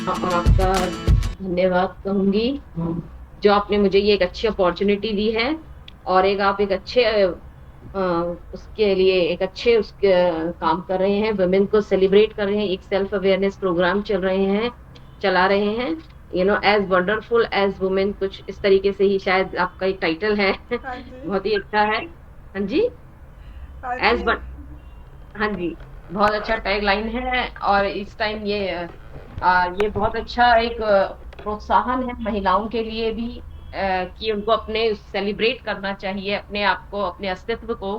आपका धन्यवाद कहूँगी, जो आपने मुझे ये एक अच्छी अपॉर्च्युनिटी दी है और एक आप एक अच्छे अ, उसके लिए एक अच्छे उसके काम कर रहे हैं, वुमेन को सेलिब्रेट कर रहे हैं, एक सेल्फ अवेयरनेस प्रोग्राम चला रहे हैं, एज़ वंडरफुल एज़ वुमेन कुछ इस तरीके से ही शायद आपका एक टाइटल है। हाँ जी। बहुत ही अच्छा है। हाँ जी, हाँ जी। एज़ वन हाँ जी, बहुत अच्छा टैगलाइन है और इस टाइम ये बहुत अच्छा एक प्रोत्साहन है महिलाओं के लिए भी कि उनको अपने सेलिब्रेट करना चाहिए अपने आप को, अपने अस्तित्व को।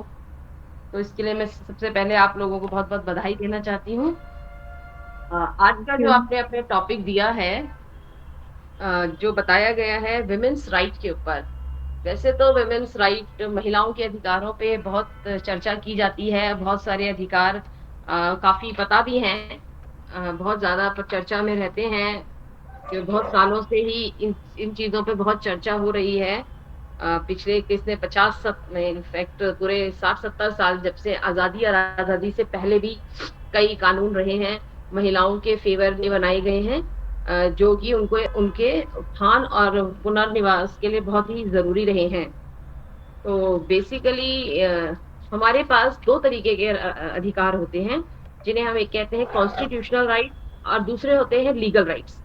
तो इसके लिए मैं सबसे पहले आप लोगों को बहुत-बहुत बधाई देना चाहती हूँ। आज थैंक का जो यू। आपने अपने टॉपिक दिया है जो बताया गया है वुमेन्स राइट के ऊपर। वैसे तो वुमेन्स राइट महिलाओं के अधिकारों पे बहुत चर्चा की जाती है, बहुत सारे अधिकार काफ़ी पता भी हैं बहुत ज़्यादा चर्चा में रहते हैं, कि बहुत सालों से ही इन इन चीज़ों पे बहुत चर्चा हो रही है। पिछले किसने 50 सत में इनफैक्ट पूरे 60-70 साल जब से आज़ादी और आज़ादी से पहले भी कई कानून रहे हैं, महिलाओं के फ़ेवर में बनाए गए हैं जो कि उनको उनके उत्थान और पुनर्निवास के लिए बहुत ही ज़रूरी रहे हैं। तो बेसिकली हमारे पास 2 तरीके के अधिकार होते हैं, जिन्हें हम एक कहते हैं कॉन्स्टिट्यूशनल राइट और दूसरे होते हैं लीगल राइट्स।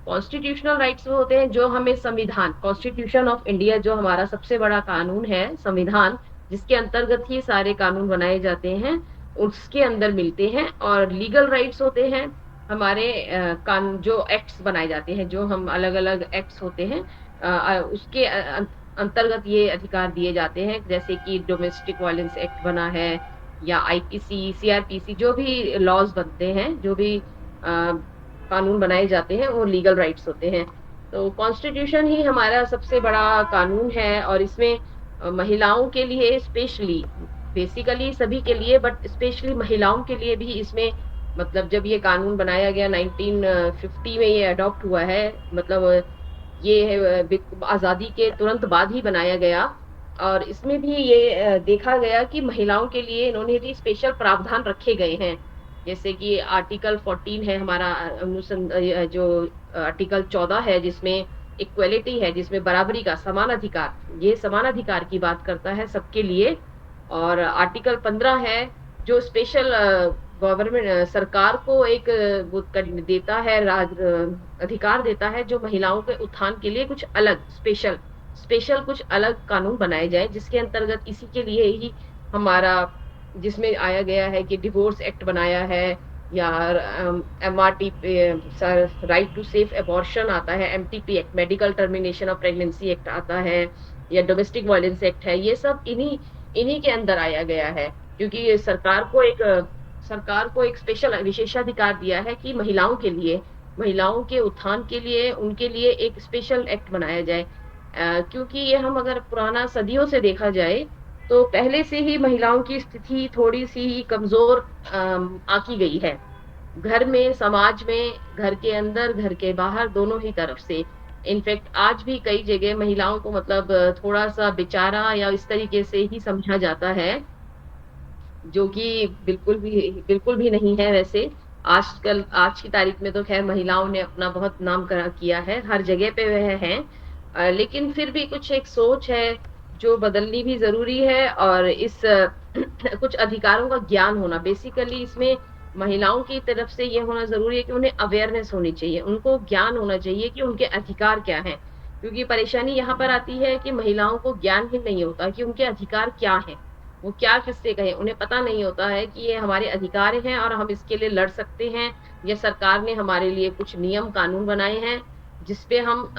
कॉन्स्टिट्यूशनल राइट्स वो होते हैं जो हमें संविधान कॉन्स्टिट्यूशन ऑफ इंडिया जो हमारा सबसे बड़ा कानून है, संविधान, जिसके अंतर्गत ही सारे कानून बनाए जाते हैं, उसके अंदर मिलते हैं और लीगल राइट्स होते हैं हमारे जो एक्ट्स बनाए जाते हैं, जो हम अलग-अलग एक्ट्स होते हैं उसके अंतर्गत ये अधिकार दिए जाते हैं, जैसे कि डोमेस्टिक वायलेंस एक्ट बना है या आईपीसी, सीआरपीसी जो भी लॉज़ बनते हैं, जो भी कानून बनाए जाते हैं, वो लीगल राइट्स होते हैं। तो कॉन्स्टिट्यूशन ही हमारा सबसे बड़ा कानून है और इसमें महिलाओं के लिए स्पेशली बेसिकली सभी के लिए बट स्पेशली महिलाओं के लिए भी इसमें मतलब जब ये कानून बनाया गया 1950 में ये अडॉप्ट हुआ है मतलब ये है आज़ादी के तुरंत बाद ही बनाया गया और इसमें भी ये देखा गया कि महिलाओं के लिए इन्होंने भी स्पेशल प्रावधान रखे गए हैं। जैसे कि आर्टिकल 14 है हमारा जो आर्टिकल 14 है जिसमें इक्वालिटी है, जिसमें बराबरी का समान अधिकार, ये समान अधिकार की बात करता है सबके लिए और आर्टिकल 15 है जो स्पेशल गवर्नमेंट सरकार को एक वो कर देता है अधिकार देता है जो महिलाओं के उत्थान के लिए कुछ अलग स्पेशल कुछ अलग कानून बनाए जाएँ, जिसके अंतर्गत इसी के लिए ही हमारा जिसमें आया गया है कि डिवोर्स एक्ट बनाया है या एमआरटी पे sir right to safe abortion आता है, MTP act medical termination of pregnancy act आता है या डोमेस्टिक वायलेंस एक्ट है, ये सब इन्हीं इन्हीं के अंदर आया गया है। क्योंकि ये सरकार को एक स्पेशल विशेषाधिकार दिया है कि महिलाओं के उत्थान के लिए, उनके लिए एक स्पेशल एक्ट बनाया जाए। क्योंकि ये हम अगर पुराना सदियों से देखा जाए, तो पहले से ही महिलाओं की स्थिति थोड़ी-सी कमज़ोर आंकी गई है। घर में, समाज में, घर के अंदर, घर के बाहर दोनों ही तरफ से। इनफैक्ट आज भी कई जगह महिलाओं को मतलब थोड़ा-सा बेचारा या इस तरीके से ही समझा जाता है जो कि बिल्कुल भी नहीं है वैसे। आज की तारीख में तो ख़ैर महिलाओं ने अपना बहुत नाम करा किया है, हर जगह पे वह हैं। लेकिन फिर भी कुछ एक सोच है, जो बदलनी भी ज़रूरी है और कुछ अधिकारों का ज्ञान होना बेसिकली इसमें महिलाओं की तरफ से ये होना ज़रूरी है कि उन्हें अवेयरनेस होनी चाहिए, उनको ज्ञान होना चाहिए कि उनके अधिकार क्या हैं। क्योंकि परेशानी यहाँ पर आती है कि महिलाओं को ज्ञान ही नहीं होता कि उनके अधिकार क्या हैं। वो क्या किससे कहें, उन्हें पता नहीं होता है कि ये हमारे अधिकार हैं और हम इसके लिए लड़ सकते हैं या सरकार ने हमारे लिए कुछ नियम कानून बनाए हैं, जिस पे हम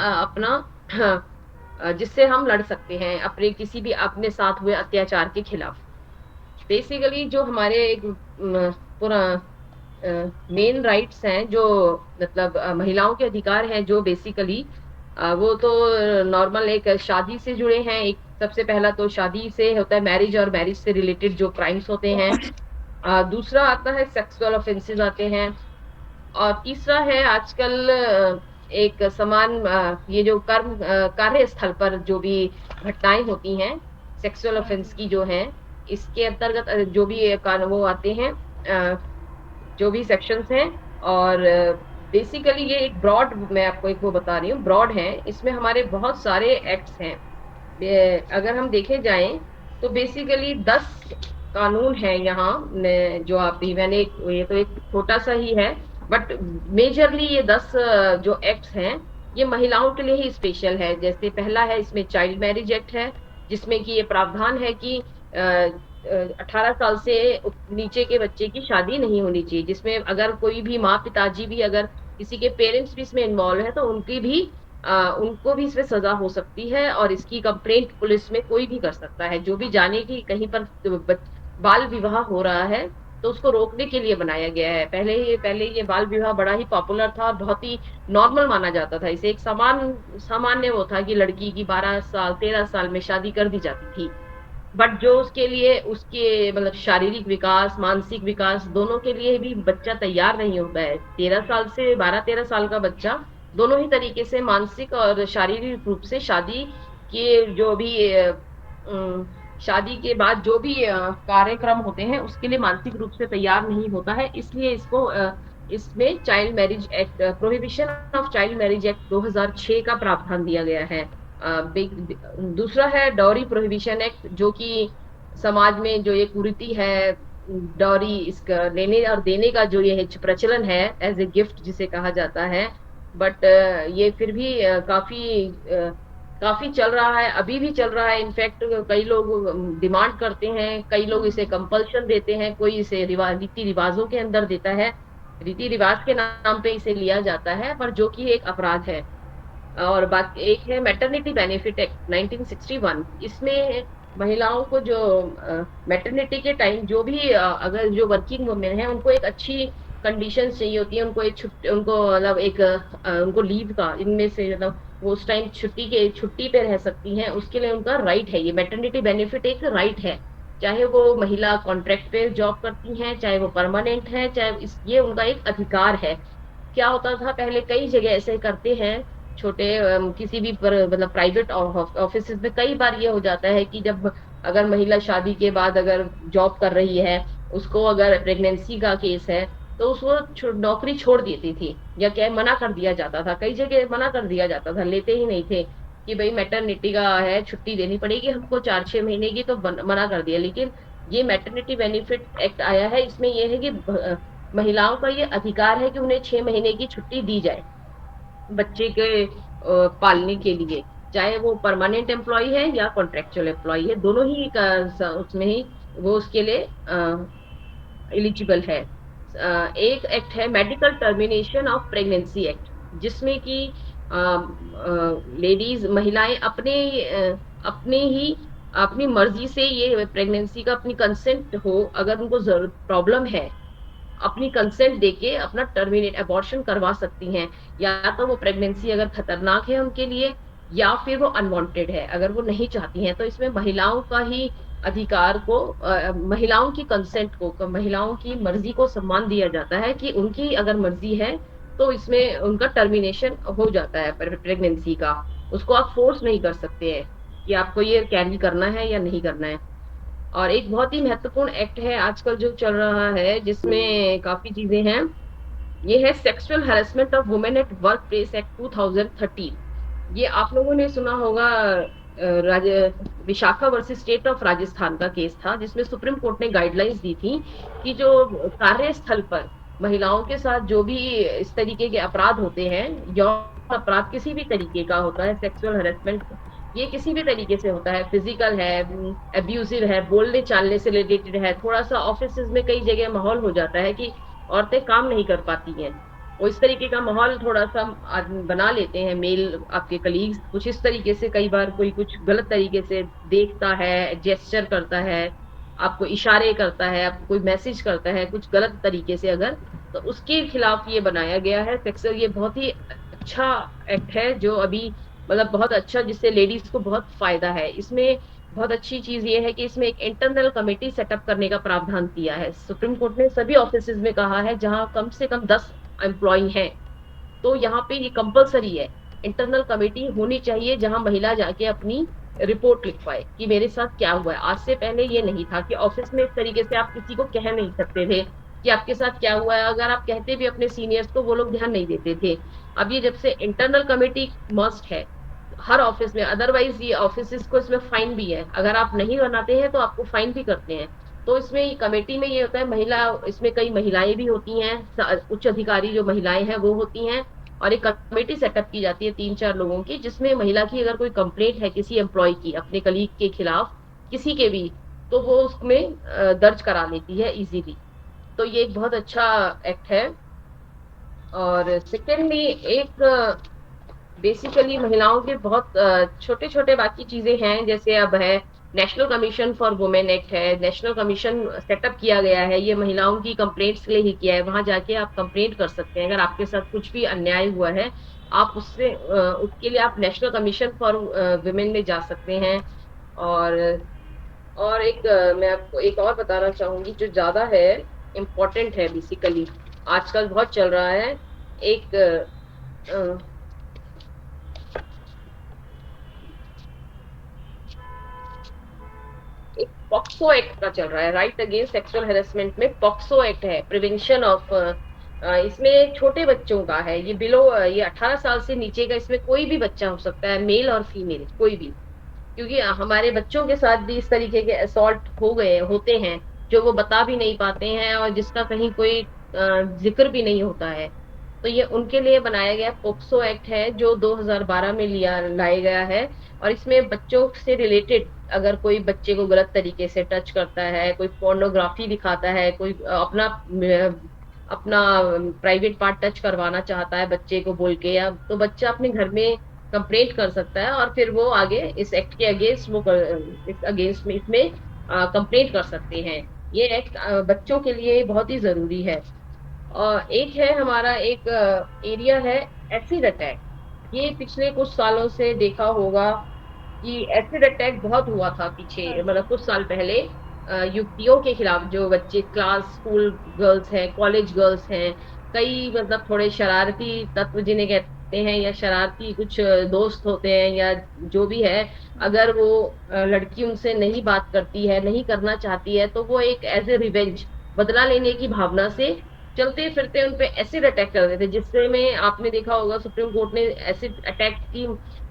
जिससे हम लड़ सकते हैं अपने साथ हुए अत्याचार के खिलाफ। बेसिकली जो हमारे एक पूरा मेन राइट्स हैं जो मतलब महिलाओं के अधिकार हैं जो बेसिकली वो तो नॉर्मल एक शादी से जुड़े हैं। एक सबसे पहला तो शादी से होता है मैरिज और मैरिज से रिलेटेड जो क्राइम्स होते हैं। दूसरा आता है सेक्सुअल ऑफेंसेस आते हैं और तीसरा है आजकल एक समान ये जो कार्यस्थल पर जो भी घटनाएँ होती हैं, सेक्सुअल हाँ ऑफेंस जी। की जो हैं, इसके अंतर्गत जो भी वो आते हैं जो भी सेक्शंस हैं और बेसिकली ये एक ब्रॉड, मैं आपको एक वो बता रही हूँ, ब्रॉड है, इसमें हमारे बहुत सारे एक्ट्स हैं। अगर हम देखे जाएं तो बेसिकली 10 कानून है यहाँ जो आप भी, मैंने ये तो एक छोटा सा ही है, बट मेजरली ये 10 जो एक्ट्स हैं ये महिलाओं के लिए ही स्पेशल है। जैसे पहला है, इसमें चाइल्ड मैरिज एक्ट है, जिसमें कि ये प्रावधान है कि 18 साल से नीचे के बच्चे की शादी नहीं होनी चाहिए, जिसमें अगर कोई भी माँ पिताजी भी, अगर किसी के पेरेंट्स भी इसमें इन्वॉल्व है, तो उनकी भी उनको भी इसमें सजा हो सकती है, और इसकी कंप्लेंट पुलिस में कोई भी कर सकता है। जो भी जाने की कहीं पर बाल विवाह हो रहा है तो उसको रोकने के लिए बनाया गया है। पहले ये बाल विवाह बड़ा ही पॉपुलर था और बहुत ही नॉर्मल माना जाता था। इसे एक सामान्य वो था कि लड़की की 12 साल 13 साल में शादी कर दी जाती थी। बट जो उसके लिए उसके मतलब शारीरिक विकास, मानसिक विकास दोनों के लिए भी बच्चा तैयार नहीं होता है। 13 साल से 12-13 साल का बच्चा दोनों ही तरीके से मानसिक और शारीरिक रूप से शादी के जो भी शादी के बाद जो भी कार्यक्रम होते हैं उसके लिए मानसिक रूप से तैयार नहीं होता है। इसलिए इसमें child marriage act, prohibition of child marriage act 2006 का प्रावधान दिया गया है। दूसरा है डॉरी प्रोहिबिशन एक्ट, जो कि समाज में जो ये कुरीति है, डॉरी इसका लेने और देने का जो ये प्रचलन है, एज ए गिफ्ट जिसे कहा जाता है। बट ये फिर भी काफी चल रहा है, अभी भी चल रहा है। इनफैक्ट कई लोग डिमांड करते हैं, कई लोग इसे कंपल्शन देते हैं, कोई इसे रीति रिवाजों के अंदर देता है, रीति रिवाज के नाम पे इसे लिया जाता है, पर जो कि एक अपराध है। और बाकी एक है मैटरनिटी बेनिफिट एक्ट 1961। इसमें महिलाओं को जो मैटरनिटी के टाइम जो भी अगर जो वर्किंग वुमेन है उनको एक अच्छी कंडीशन चाहिए होती है, उनको एक छुट्टी, उनको मतलब एक उनको लीव का, इनमें से मतलब वो उस टाइम छुट्टी पे रह सकती हैं, उसके लिए उनका राइट है। ये मैटरनिटी बेनिफिट एक राइट है, चाहे वो महिला कॉन्ट्रैक्ट पे जॉब करती हैं, चाहे वो परमानेंट है, चाहे ये उनका एक अधिकार है। क्या होता था पहले, कई जगह ऐसे करते हैं, छोटे किसी भी मतलब प्राइवेट ऑफिस में कई बार ये हो जाता है कि जब अगर महिला शादी के बाद अगर जॉब कर रही है, उसको अगर प्रेगनेंसी का केस है, तो उसको नौकरी छोड़ देती थी, या क्या मना कर दिया जाता था, कई जगह मना कर दिया जाता था, लेते ही नहीं थे कि भाई मैटरनिटी का है, छुट्टी देनी पड़ेगी हमको 4-6 महीने की, तो मना कर दिया। लेकिन ये मैटरनिटी बेनिफिट एक्ट आया है, इसमें ये है कि महिलाओं का ये अधिकार है कि उन्हें 6 महीने की छुट्टी दी जाए बच्चे के पालने के लिए, चाहे वो परमानेंट एम्प्लॉय है या कॉन्ट्रेक्चुअल एम्प्लॉय है, दोनों ही उसमें ही वो उसके लिए एलिजिबल है। एक एक्ट है medical termination of pregnancy act, जिसमें कि लेडीज महिलाएं अपने ही अपनी मर्जी से ये प्रेगनेंसी का अपनी कंसेंट हो, अगर उनको जरूरत प्रॉब्लम है, अपनी कंसेंट देके अपना टर्मिनेट अबॉर्शन करवा सकती हैं। या तो वो प्रेगनेंसी अगर खतरनाक है उनके लिए, या फिर वो अनवांटेड है, अगर वो नहीं चाहती हैं, तो इसमें महिलाओं का ही अधिकार को महिलाओं की कंसेंट को, महिलाओं की मर्जी को सम्मान दिया जाता है कि उनकी अगर मर्जी है तो इसमें उनका टर्मिनेशन हो जाता है प्रेगनेंसी का। उसको आप फोर्स नहीं कर सकते हैं कि आपको ये कैरी करना है या नहीं करना है। और एक बहुत ही महत्वपूर्ण एक्ट है आजकल जो चल रहा है, जिसमें काफी चीजें हैं, ये है sexual harassment of women at work place act 2013। ये आप लोगों ने सुना होगा, Vishakha versus state of Rajasthan का केस था, जिसमें सुप्रीम कोर्ट ने गाइडलाइंस दी थी कि जो कार्यस्थल पर महिलाओं के साथ जो भी इस तरीके के अपराध होते हैं, यौन अपराध किसी भी तरीके का होता है, सेक्सुअल हैरेसमेंट ये किसी भी तरीके से होता है, फिजिकल है, अब्यूजिव है, बोलने चालने से रिलेटेड है, थोड़ा सा ऑफिस में कई जगह माहौल हो जाता है कि औरतें काम नहीं कर पाती हैं, वो इस तरीके का माहौल थोड़ा सा बना लेते हैं मेल आपके कलीग्स, कुछ इस तरीके से, कई बार कोई कुछ गलत तरीके से देखता है, जेस्चर करता है, आपको इशारे करता है, आपको कोई मैसेज करता है कुछ गलत तरीके से, अगर तो उसके खिलाफ ये बनाया गया है सेक्सुअल। ये बहुत ही अच्छा एक्ट है जो अभी मतलब बहुत अच्छा, जिससे लेडीज को बहुत फायदा है। इसमें बहुत अच्छी चीज ये है कि इसमें एक इंटरनल कमेटी सेटअप करने का प्रावधान किया है। सुप्रीम कोर्ट ने सभी ऑफिस में कहा है जहां कम से कम 10 एम्प्लॉय हैं, तो यहाँ पे ये कंपलसरी है, इंटरनल कमेटी होनी चाहिए जहां महिला जाके अपनी रिपोर्ट लिखवाए कि मेरे साथ क्या हुआ है। आज से पहले ये नहीं था कि ऑफिस में इस तरीके से आप किसी को कह नहीं सकते थे कि आपके साथ क्या हुआ है। अगर आप कहते भी अपने सीनियर्स को, वो लोग ध्यान नहीं देते थे। अब ये जब से इंटरनल कमिटी मस्ट है हर ऑफिस में, अदरवाइज ये ऑफिस को इसमें फाइन भी है, अगर आप नहीं बनाते हैं तो आपको फाइन भी करते हैं। तो इसमें ये कमेटी में ये होता है, महिला इसमें कई महिलाएं भी होती हैं, उच्च अधिकारी जो महिलाएं हैं वो होती हैं। और एक कमेटी सेटअप की जाती है 3-4 लोगों की, जिसमें महिला की अगर कोई कंप्लेंट है किसी एम्प्लॉय की अपने कलीग के खिलाफ, किसी के भी, तो वो उसमें दर्ज करा लेती है इजीली। तो ये एक बहुत अच्छा एक्ट है। और सेकेंडली एक बेसिकली महिलाओं के बहुत छोटे छोटे बाकी चीजें हैं, जैसे अब है national commission for women act है। नेशनल कमीशन सेटअप किया गया है, ये महिलाओं की कंप्लेंट्स के लिए ही किया है। वहां जाके आप कंप्लेंट कर सकते हैं अगर आपके साथ कुछ भी अन्याय हुआ है। आप उससे उसके लिए आप नेशनल कमीशन फॉर वुमेन में जा सकते हैं। और एक मैं आपको एक और बताना चाहूंगी जो ज्यादा है, इम्पोर्टेंट है बेसिकली, आजकल बहुत चल रहा है। एक एक पॉक्सो एक्ट का चल रहा है, राइट अगेंस्ट सेक्सुअल हेरेसमेंट में पॉक्सो एक्ट है, प्रिवेंशन ऑफ। इसमें छोटे बच्चों का है, ये बिलो ये 18 साल से नीचे का, इसमें कोई भी बच्चा हो सकता है, मेल और फीमेल कोई भी। क्योंकि हमारे बच्चों के साथ भी इस तरीके के असॉल्ट हो गए होते हैं, जो वो बता भी नहीं पाते हैं और जिसका कहीं कोई जिक्र भी नहीं होता है। तो ये उनके लिए बनाया गया पोक्सो एक्ट है, जो 2012 में लिया लाया गया है। और इसमें बच्चों से रिलेटेड अगर कोई बच्चे को गलत तरीके से टच करता है, कोई पोर्नोग्राफी दिखाता है, कोई अपना प्राइवेट पार्ट टच करवाना चाहता है बच्चे को बोल के, या तो बच्चा अपने घर में कंप्लेंट कर सकता है, और फिर वो आगे इस एक्ट के अगेंस्ट इस अगेंस्ट में इसमें कंप्लेंट कर सकते हैं। ये एक्ट बच्चों के लिए बहुत ही जरूरी है। और एक है हमारा एक एरिया है, एसिड अटैक। ये पिछले कुछ सालों से देखा होगा कि एसिड अटैक बहुत हुआ था पीछे, मतलब कुछ साल पहले, युवतियों के खिलाफ, जो बच्चे क्लास स्कूल गर्ल्स हैं, कॉलेज गर्ल्स हैं, कई मतलब थोड़े शरारती तत्व जिन्हें कहते हैं, या शरारती कुछ दोस्त होते हैं, या जो भी है, अगर वो लड़की उनसे नहीं बात करती है, नहीं करना चाहती है, तो वो एक एज ए रिवेंज, बदला लेने की भावना से चलते फिरते उन पे एसिड अटैक कर देते, जिससे में आपने देखा होगा सुप्रीम कोर्ट ने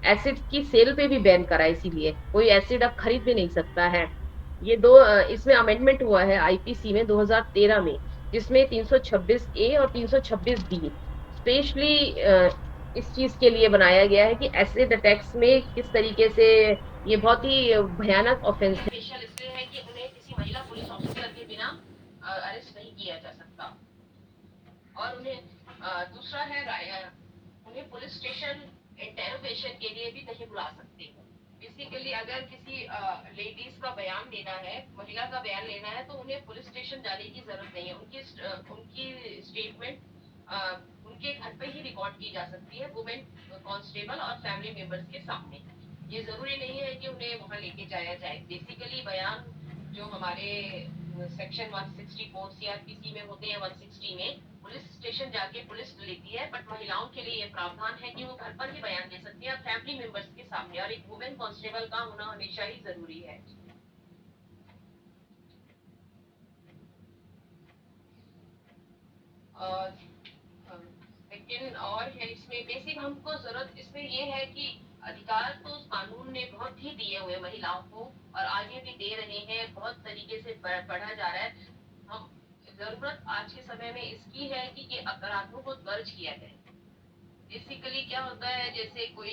एसिड की सेल पे भी बैन करा है, इसीलिए कोई एसिड अब खरीद भी नहीं सकता है। ये दो इसमें अमेंडमेंट हुआ है आईपीसी में 2013 में, जिसमें 326 ए और 326 बी स्पेशली इस चीज के लिए बनाया गया है कि एसिड अटैक्स में किस तरीके से, ये बहुत ही भयानक ऑफेंस है। स्पेशल इसलिए है कि उन्हें किसी महिला पुलिस ऑफिसर के बिना अरेस्ट नहीं किया जा सकता। और उन्हें दूसरा है उन्हें पुलिस स्टेशन इंटेरोगेशन के लिए भी नहीं बुला सकते। बेसिकली अगर किसी लेडीज का बयान लेना है, महिला का बयान लेना है, तो उन्हें पुलिस स्टेशन जाने की जरूरत नहीं है। उनकी स्टेटमेंट उनके घर पे ही रिकॉर्ड की जा सकती है, वुमेन कांस्टेबल और फैमिली मेंबर्स के सामने। ये जरूरी नहीं है कि उन्हें वहां लेके जाया जाए। बेसिकली बयान जो हमारे सेक्शन 164 सीआरपीसी में होते हैं, 160 में पुलिस स्टेशन जाके पुलिस लेती है, बट महिलाओं के लिए ये प्रावधान है कि वो घर पर ही बयान दे सकती है फैमिली मेंबर्स के सामने, और एक वुमेन कांस्टेबल का होना हमेशा ही जरूरी है। और लेकिन और है इसमें बेसिक हमको जरूरत इसमें ये है कि अधिकार तो कानून ने बहुत ही दिए हुए महिलाओं को, और आगे भी दे रहे हैं, बहुत तरीके से बढ़ा जा रहा है। हम जरूरत आज के समय में इसकी है कि ये अपराधों को दर्ज किया जाए। बेसिकली क्या होता है, जैसे कोई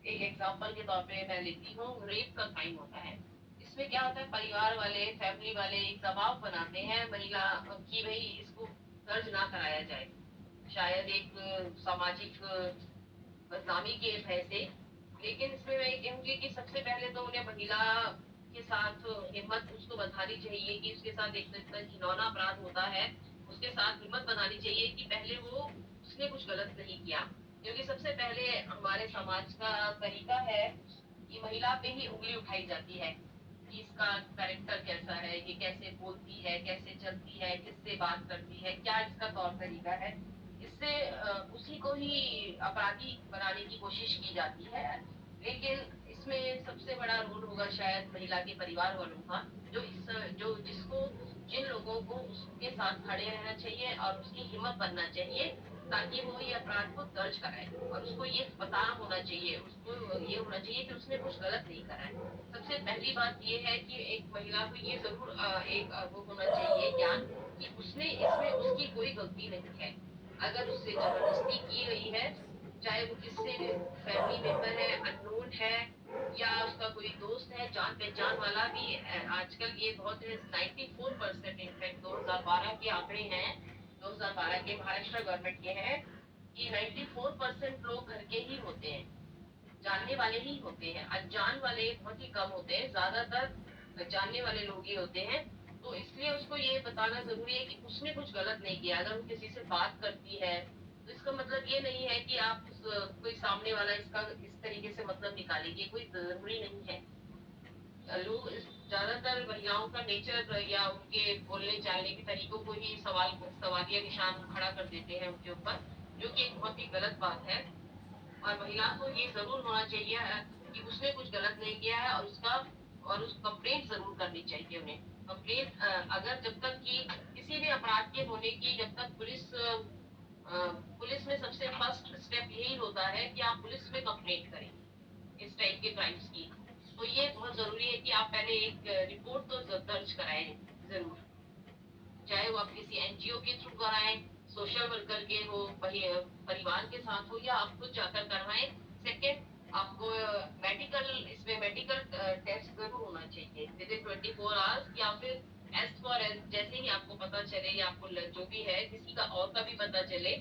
एक एग्जांपल के तौर पे मैं लेती हूँ, रेप का क्राइम होता है। इसमें क्या होता है, परिवार वाले, फैमिली वाले एक दबाव बनाते हैं महिला कि भाई इसको दर्ज ना कराया जाए, शायद एक सामाजिक बदनामी के भय से। लेकिन इसमें मैं ये कहूंगी कि सबसे पहले तो उन्हें महिला के साथ हिम्मत उसको बंधानी चाहिए कि उसके साथ एक इतना घिनौना अपराध होता है, उसके साथ हिम्मत बनानी चाहिए कि पहले वो उसने कुछ गलत नहीं किया। क्योंकि सबसे पहले हमारे समाज का तरीका है कि महिला पे ही उंगली उठाई जाती है कि इसका कैरेक्टर कैसा है, ये कैसे बोलती है, कैसे चलती है, किससे बात करती है, क्या इसका तौर तरीका है। इससे उसी को ही अपराधी बनाने की कोशिश की जाती है। लेकिन इसमें सबसे बड़ा रोल होगा शायद महिला के परिवार वालों का, जो जिसको जिन लोगों को उसके साथ खड़े रहना चाहिए और उसकी हिम्मत बनना चाहिए, ताकि वो ये अपराध को दर्ज कराए। और उसको ये पता होना चाहिए, उसको ये होना चाहिए कि उसने कुछ गलत नहीं करा है। सबसे पहली बात ये है कि एक महिला को ये ज़रूर वो होना चाहिए ज्ञान, कि उसने इसमें उसकी कोई गलती नहीं है। अगर उससे ज़बरदस्ती की गई है, चाहे वो किससे भी फैमिली मेंबर है, अननोन है, या उसका कोई दोस्त है, जान-पहचान वाला भी आजकल ये बहुत है। 94% इनफैक्ट 2012 के आंकड़े हैं, 2012 के महाराष्ट्र गवर्नमेंट के हैं, कि 94% लोग घर के ही होते हैं, जानने वाले ही होते हैं, अनजान वाले बहुत ही कम होते हैं, ज़्यादातर जानने वाले लोग ही होते हैं। तो इसलिए उसको ये बताना ज़रूरी है कि उसने कुछ गलत नहीं किया। अगर वो किसी से बात करती है, तो इसका मतलब ये नहीं है कि आप कोई सामने वाला इसका इस तरीके से मतलब निकालेंगे, कोई ज़रूरी नहीं है। लोग ज़्यादातर महिलाओं का नेचर या उनके बोलने-चालने के तरीकों को ही सवालिया निशान खड़ा कर देते हैं उनके ऊपर, जो कि एक बहुत ही गलत बात है। और महिला को ये ज़रूर होना चाहिए कि उसने कुछ गलत नहीं किया है, और उस कंप्लेंट ज़रूर करनी चाहिए उन्हें। कंप्लेंट अगर जब तक कि किसी भी अपराध के होने की जब तक पुलिस में सबसे फर्स्ट स्टेप यही होता है कि आप पुलिस में कंप्लेंट करें, इस टाइप के क्राइम्स की। तो ये बहुत ज़रूरी है कि आप पहले एक रिपोर्ट तो दर्ज कराएँ ज़रूर। चाहे वो आप किसी एनजीओ के थ्रू कराएँ, सोशल वर्कर के हो, परिवार के साथ हो, या आप खुद जाकर करवाएँ। सेकंड, आपको इसमें मेडिकल टेस्ट ज़रूर होना चाहिए विदिन 24 आवर्स, या फिर एज़ फॉर एज़ जैसे ही आपको पता चले, या आपको जो भी है किसी का और का भी पता चले,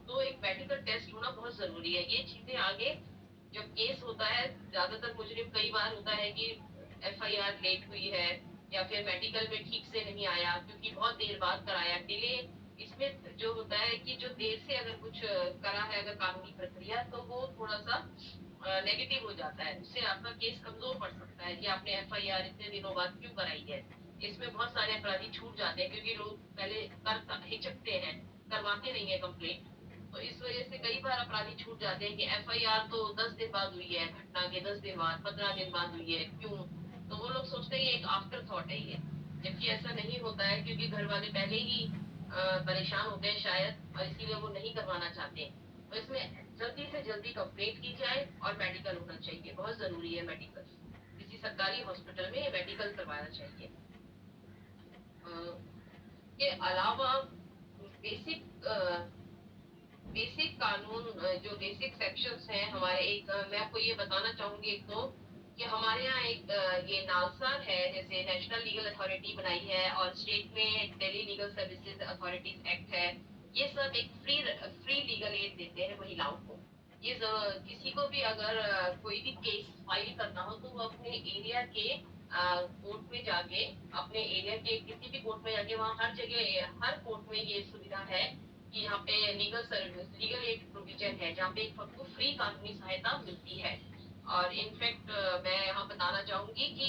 तो एक मेडिकल टेस्ट होना बहुत ज़रूरी है। ये चीज़ें आगे जब केस होता है, ज़्यादातर मुजरिम कई बार होता है कि एफआईआर लेट हुई है, या फिर मेडिकल में ठीक से नहीं आया क्योंकि बहुत देर बाद कराया। डिले इसमें जो होता है कि जो देर से अगर कुछ करा है अगर कानूनी प्रक्रिया, तो वो थोड़ा-सा नेगेटिव हो जाता है। उससे आपका केस कमज़ोर पड़ सकता है कि आपने एफआईआर इतने दिनों बाद क्यों कराई है। इसमें बहुत सारे अपराधी छूट जाते हैं क्योंकि लोग पहले हिचकते हैं, करवाते नहीं है कंप्लेंट। तो इस वजह से कई बार अपराधी छूट जाते हैं कि एफआईआर तो 10 दिन बाद हुई है, घटना के 10 दिन बाद, 15 दिन बाद हुई है, क्यों? तो वो लोग सोचते हैं ये एक आफ्टर थॉट है ये, जबकि ऐसा नहीं होता है, क्योंकि घर वाले पहले ही परेशान होते हैं शायद, और इसीलिए वो नहीं करवाना चाहते हैं। तो इसमें जल्दी से जल्दी कंप्लेंट की जाए, और मेडिकल होना चाहिए, बहुत ज़रूरी है मेडिकल। किसी सरकारी हॉस्पिटल में मेडिकल करवाना चाहिए। अ, के अलावा बेसिक बेसिक कानून, जो बेसिक सेक्शंस हैं हमारे, मैं आपको ये बताना चाहूँगी एक तो, कि हमारे यहाँ एक ये नालसा है, जैसे नेशनल लीगल अथॉरिटी बनाई है, और स्टेट में Delhi legal services authorities act है। ये सब एक फ्री लीगल एड देते हैं महिलाओं को। ये किसी को भी अगर कोई भी केस फाइल करना हो, तो वो अपने एरिया के कोर्ट में जाके, अपने एरिया के किसी भी कोर्ट में जाके, वहाँ हर जगह हर कोर्ट में ये सुविधा है कि यहाँ पे लीगल एड प्रोविजन है, जहाँ पे सबको फ्री कानूनी सहायता मिलती है। और इनफैक्ट मैं यहाँ बताना चाहूंगी कि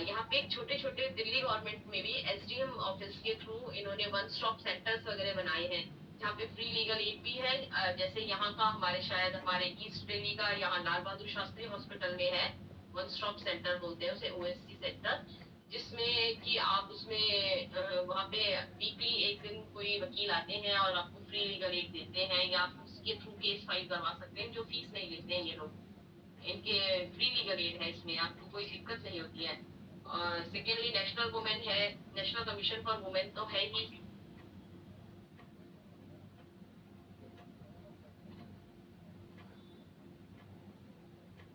यहाँ पे छोटे-छोटे दिल्ली गवर्नमेंट में भी एसडीएम ऑफिस के थ्रू इन्होंने वन स्टॉप सेंटर्स वगैरह बनाए हैं, जहाँ पे फ्री लीगल एड भी है। जैसे यहाँ का हमारे ईस्ट दिल्ली का यहाँ लाल बहादुर शास्त्री हॉस्पिटल में है, वन स्टॉप सेंटर बोलते हैं उसे, ओएससी सेंटर, जिसमें कि आप उसमें वहाँ पे वीकली एक दिन कोई वकील आते हैं और आपको फ्री लीगल एड देते हैं, या आप उसके थ्रू केस फाइल करवा सकते हैं, जो फीस नहीं लेते हैं ये लोग। इनके फ्री लीगल एड है, इसमें आपको कोई दिक्कत नहीं होती है। और सेकेंडली नेशनल वुमेन है, नेशनल कमीशन फॉर वुमेन तो है ही।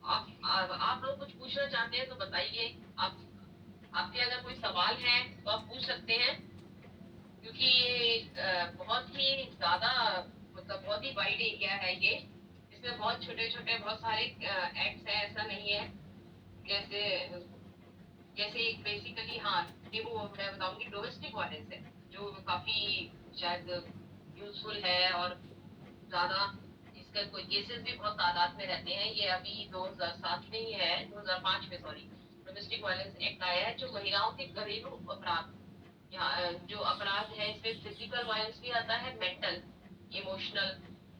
आप लोग कुछ पूछना चाहते हैं तो बताइए। आप आपके अगर कोई सवाल है तो आप पूछ सकते हैं, क्योंकि ये बहुत ही ज़्यादा, मतलब बहुत ही वाइड एरिया है ये। इसमें बहुत छोटे-छोटे बहुत सारे एक्ट्स हैं, ऐसा नहीं है। जैसे जैसे एक बेसिकली, हाँ, ये वो मैं बताऊँगी, डोमेस्टिक वायलेंस है, जो काफ़ी शायद यूज़फुल है, और ज़्यादा इसका कोई केसेस भी बहुत तादाद में रहते हैं। ये अभी 2007 में ही है, 2005 में सॉरी, डोमेस्टिक वायलेंस एक्ट आया है, जो महिलाओं के घरेलू अपराध, यहाँ जो अपराध है, इसमें फिजिकल वायलेंस भी आता है, मेंटल, इमोशनल,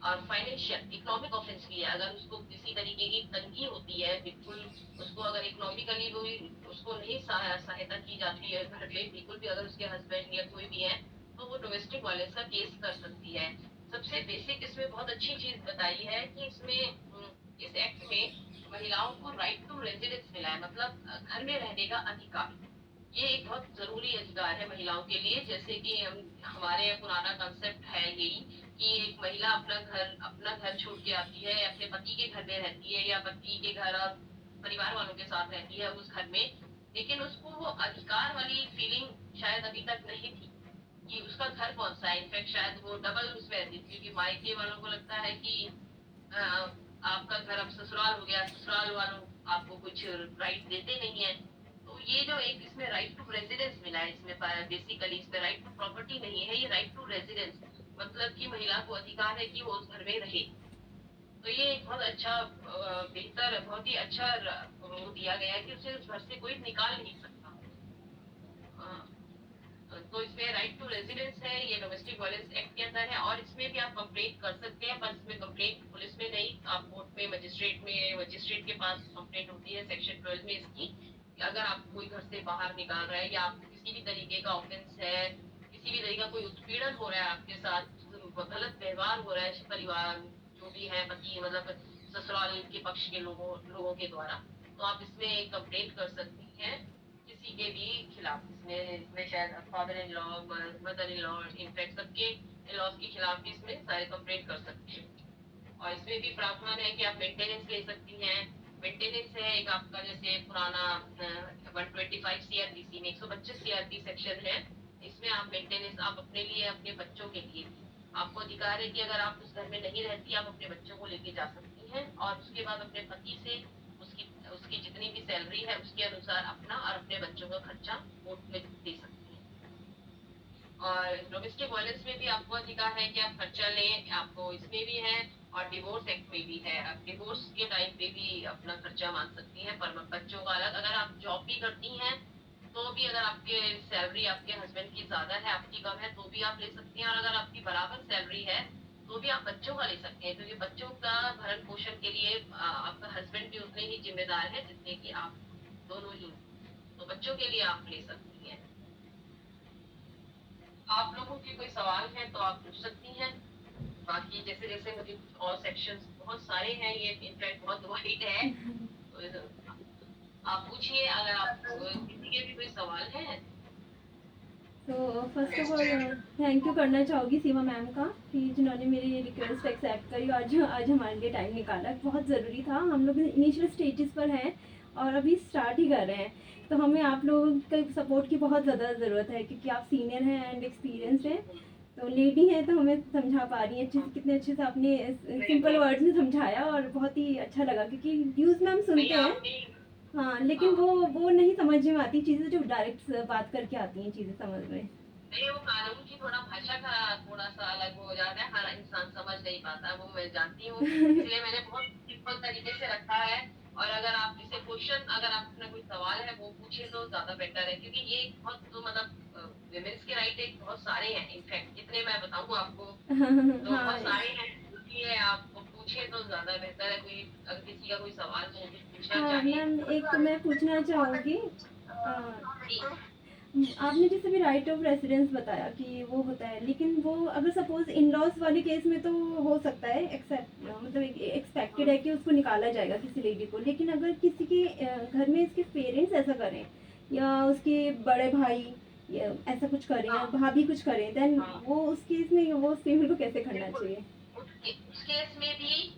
और फाइनेंशियल इकोनॉमिक ऑफेंस भी है। अगर उसको किसी तरीके की तंगी होती है, बिल्कुल उसको अगर इकोनॉमिकली कोई उसको नहीं सहायता की जाती है घर में, बिल्कुल भी अगर उसके हस्बैंड या कोई भी है, तो वो डोमेस्टिक वायलेंस का केस कर सकती है। सबसे बेसिक इसमें बहुत अच्छी चीज बताई है कि इसमें इस एक्ट में महिलाओं को राइट टू रेजिडेंस मिला है, मतलब घर में रहने का अधिकार। ये एक बहुत जरूरी अधिकार है महिलाओं के लिए। जैसे कि हमारे पुराना कंसेप्ट है यही कि एक महिला अपना घर छोड़ के आती है, अपने पति के घर में रहती है या पति के घर और परिवार वालों के साथ रहती है उस घर में, लेकिन उसको वो अधिकार वाली फीलिंग शायद अभी तक नहीं थी कि उसका घर कौन सा है। इनफैक्ट शायद वो डबल उसमें रहती थी, क्योंकि मायके वालों को लगता है कि आपका घर अब ससुराल हो गया, ससुराल वालों आपको कुछ राइट देते नहीं है। तो ये जो एक इसमें राइट टू रेजिडेंस मिला है, इसमें बेसिकली इसमें राइट टू प्रॉपर्टी नहीं है, ये राइट टू रेजिडेंस, मतलब कि महिला को अधिकार है कि वो उस घर में रहे। तो ये एक बहुत अच्छा बेहतर बहुत ही अच्छा वो दिया गया है कि उसे उस घर से कोई निकाल नहीं सकता। तो इसमें राइट टू रेजिडेंस है, ये डोमेस्टिक वायलेंस एक्ट के अंदर है, और इसमें भी आप कंप्लेंट कर सकते हैं, पर इसमें कंप्लेंट पुलिस में नहीं, आप कोर्ट में मजिस्ट्रेट के पास कंप्लेंट होती है सेक्शन 12 में इसकी, कि अगर आप कोई घर से बाहर निकाल रहा है या आपको किसी भी तरीके का ऑफेंस है, किसी भी तरीके का कोई उत्पीड़न हो रहा है आपके साथ, गलत व्यवहार हो रहा है परिवार जो भी है पति मतलब ससुराल के पक्ष के लोगों के द्वारा, तो आप इसमें कंप्लेंट कर सकती हैं किसी के भी खिलाफ। इसमें शायद father in law, mother in law, in fact सबके इन लॉज के खिलाफ भी इसमें सारे कंप्लेंट कर सकते हैं। और इसमें भी प्रावधान है कि आप मेंटेनेंस ले सकती हैं। मेंटेनेंस है एक आपका जैसे पुराना 125 सीआरपीसी में 125 सीआरपी सेक्शन है, इसमें आप मेंटेनेंस आप अपने लिए अपने बच्चों के लिए आपको अधिकार है कि अगर आप उस घर में नहीं रहती, आप अपने बच्चों को लेके जा सकती हैं और उसके बाद अपने पति से उसकी उसकी जितनी भी सैलरी है उसके अनुसार अपना और अपने बच्चों का खर्चा कोर्ट में दे सकती हैं। और डोमेस्टिक वायलेंस में भी आपको अधिकार है कि आप खर्चा लें, आपको इसमें भी है। और डिवोर्स एक्ट में भी है, आप डिवोर्स के टाइम पे भी अपना खर्चा मांग सकती हैं, पर बच्चों का अलग। अगर आप जॉब भी करती हैं तो भी अगर आपके सैलरी आपके हस्बैंड की ज्यादा है आपकी कम है तो भी आप ले सकती हैं, और अगर आपकी बराबर सैलरी है तो भी आप बच्चों का ले सकते हैं, क्योंकि बच्चों का भरण पोषण के लिए आपका हस्बैंड भी उतने ही जिम्मेदार है जितने कि आप दोनों ही। तो बच्चों के लिए आप ले सकती हैं। आप लोगों के कोई सवाल है तो आप पूछ सकती हैं। बाकी जैसे जैसे मुझे कुछ और सेक्शंस बहुत सारे हैं, ये इनफैक्ट बहुत वाइड है, तो आप पूछिए अगर आप किसी के भी कोई सवाल है। तो first of all thank you करना चाहूँगी सीमा मैम का कि जिन्होंने मेरी रिक्वेस्ट एक्सेप्ट करी, आज हमारे लिए टाइम निकाला, बहुत ज़रूरी था। हम लोग इनिशियल स्टेजेस पर हैं और अभी स्टार्ट ही कर रहे हैं, तो हमें आप लोगों के सपोर्ट की बहुत ज़्यादा ज़रूरत है, क्योंकि आप सीनियर हैं एंड एक्सपीरियंसड हैं, तो लेडी हैं तो हमें समझा पा रही हैं अच्छे से, कितने अच्छे से आपने सिंपल वर्ड्स में समझाया और बहुत ही अच्छा लगा, क्योंकि न्यूज़ में हम सुनते हैं हाँ, लेकिन वो नहीं समझ में आती चीज़ें, जो डायरेक्ट बात करके आती हैं चीज़ें समझ में। नहीं, वो कानून की थोड़ा भाषा का थोड़ा सा अलग हो जाता है, हर इंसान समझ नहीं पाता, वो मैं जानती हूँ, इसलिए मैंने बहुत सिंपल तरीके से रखा है। और अगर आप जैसे क्वेश्चन अगर आपने कोई सवाल है वो पूछे तो ज्यादा बेटर है, क्योंकि ये बहुत तो मतलब विमेन्स के राइट एक बहुत सारे हैं, इनफैक्ट जितने मैं बताऊँ आपको तो बहुत हाँ सारे हैं, इसलिए आप पूछे तो ज्यादा बेहतर है। कोई अगर किसी का कोई सवाल हो कुछ पूछना हाँ चाहे। मैम, एक मैं पूछना चाहूँगी, आपने जैसे भी राइट ऑफ रेसिडेंस बताया कि वो होता है, लेकिन वो अगर सपोज इन लॉज वाले केस में तो हो सकता है एक्सेप्ट, मतलब एक्सपेक्टेड है कि उसको निकाला जाएगा किसी लेडी को, लेकिन अगर किसी के घर में इसके पेरेंट्स ऐसा करें या उसके बड़े भाई या ऐसा कुछ करें या भाभी कुछ करें, देन वो उस केस में वो उस फीमेल को कैसे करना चाहिए?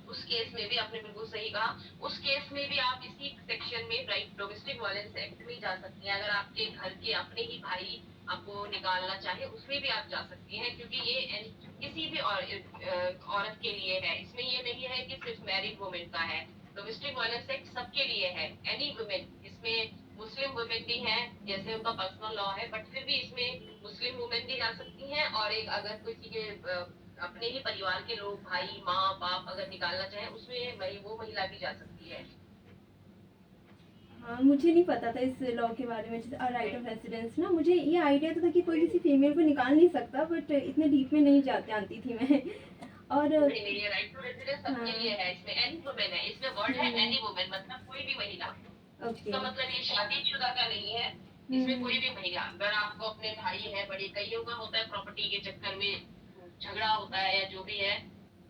उस केस में भी आपने बिल्कुल सही कहा। उस केस में भी आप इसी सेक्शन में राइट डोमेस्टिक वायलेंस एक्ट में जा सकती हैं। अगर आपके घर के अपने ही भाई आपको निकालना चाहे उसमें भी आप जा सकती हैं, क्योंकि ये किसी भी औरत के लिए है, इसमें ये नहीं है कि सिर्फ मैरिड वुमेन का है। डोमेस्टिक वायलेंस एक्ट सबके लिए है, एनी वुमेन। इसमें मुस्लिम वुमेन भी हैं, जैसे उनका पर्सनल लॉ है, बट फिर भी इसमें मुस्लिम वुमेन भी जा सकती हैं, और एक अगर किसी के अपने ही परिवार के लोग भाई माँ बाप अगर निकालना चाहे उसमें वो महिला भी जा सकती है। हाँ, मुझे नहीं पता था इस लॉ के बारे में, जैसे राइट ऑफ रेसिडेंस ना, मुझे ये आइडिया तो था कि कोई किसी फीमेल को निकाल नहीं सकता, बट इतने डीप में नहीं जानती थी मैं। और नहीं नहीं, ये राइट टू रेजिडेंस सबके हाँ। लिए है, इसमें एनी वुमेन है, इसमें वर्ड है हम्म। एनी वुमेन, मतलब कोई भी महिला। ओके। इसका मतलब ये शादीशुदा का नहीं है। इसमें हम्म। कोई भी महिला, अगर आपको अपने भाई है, बड़े कईयों का होता है प्रॉपर्टी के चक्कर में झगड़ा होता है या जो भी है,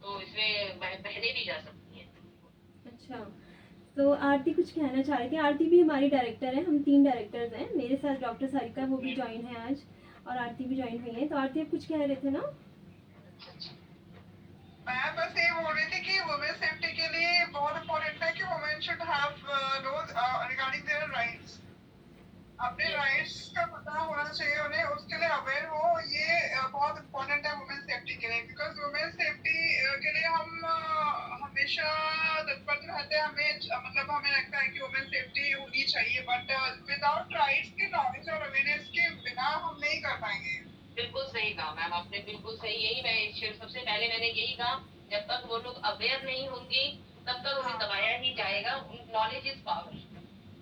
तो इसमें बहनें भी जा सकती हैं। अच्छा, तो आरती कुछ कहना चाह रही थी। आरती भी हमारी डायरेक्टर है, हम 3 डायरेक्टर्स हैं, मेरे साथ डॉक्टर सारिका वो भी ज्वाइन है आज, और आरती भी ज्वाइन हुई है। तो आरती आप कुछ कह रहे थे ना? अच्छा अच्छा। मैं बस ये बोल रही थी कि वुमेन सेफ्टी के लिए बहुत इम्पोर्टेंट है कि women should have knows regarding their rights. अपने यस यस। राइट्स का पता होना चाहिए उन्हें, उसके लिए अवेयर हो। ये बहुत इम्पोर्टेंट है वुमेन सेफ्टी के लिए, बिकॉज वुमेन सेफ्टी के लिए हम हमेशा तत्पर रहते हैं। मतलब हमें लगता है कि वुमेन सेफ्टी होनी चाहिए, बट विदाउट राइट्स के नॉलेज और अवेयरनेस के बिना हम नहीं कर पाएंगे। बिल्कुल सही कहा मैम आपने, बिल्कुल सही, यही मैं सबसे पहले मैंने यही कहा, जब तक वो लोग अवेयर नहीं होंगे तब तक उन्हें हाँ। दबाया ही जाएगा। नॉलेज इज पावर,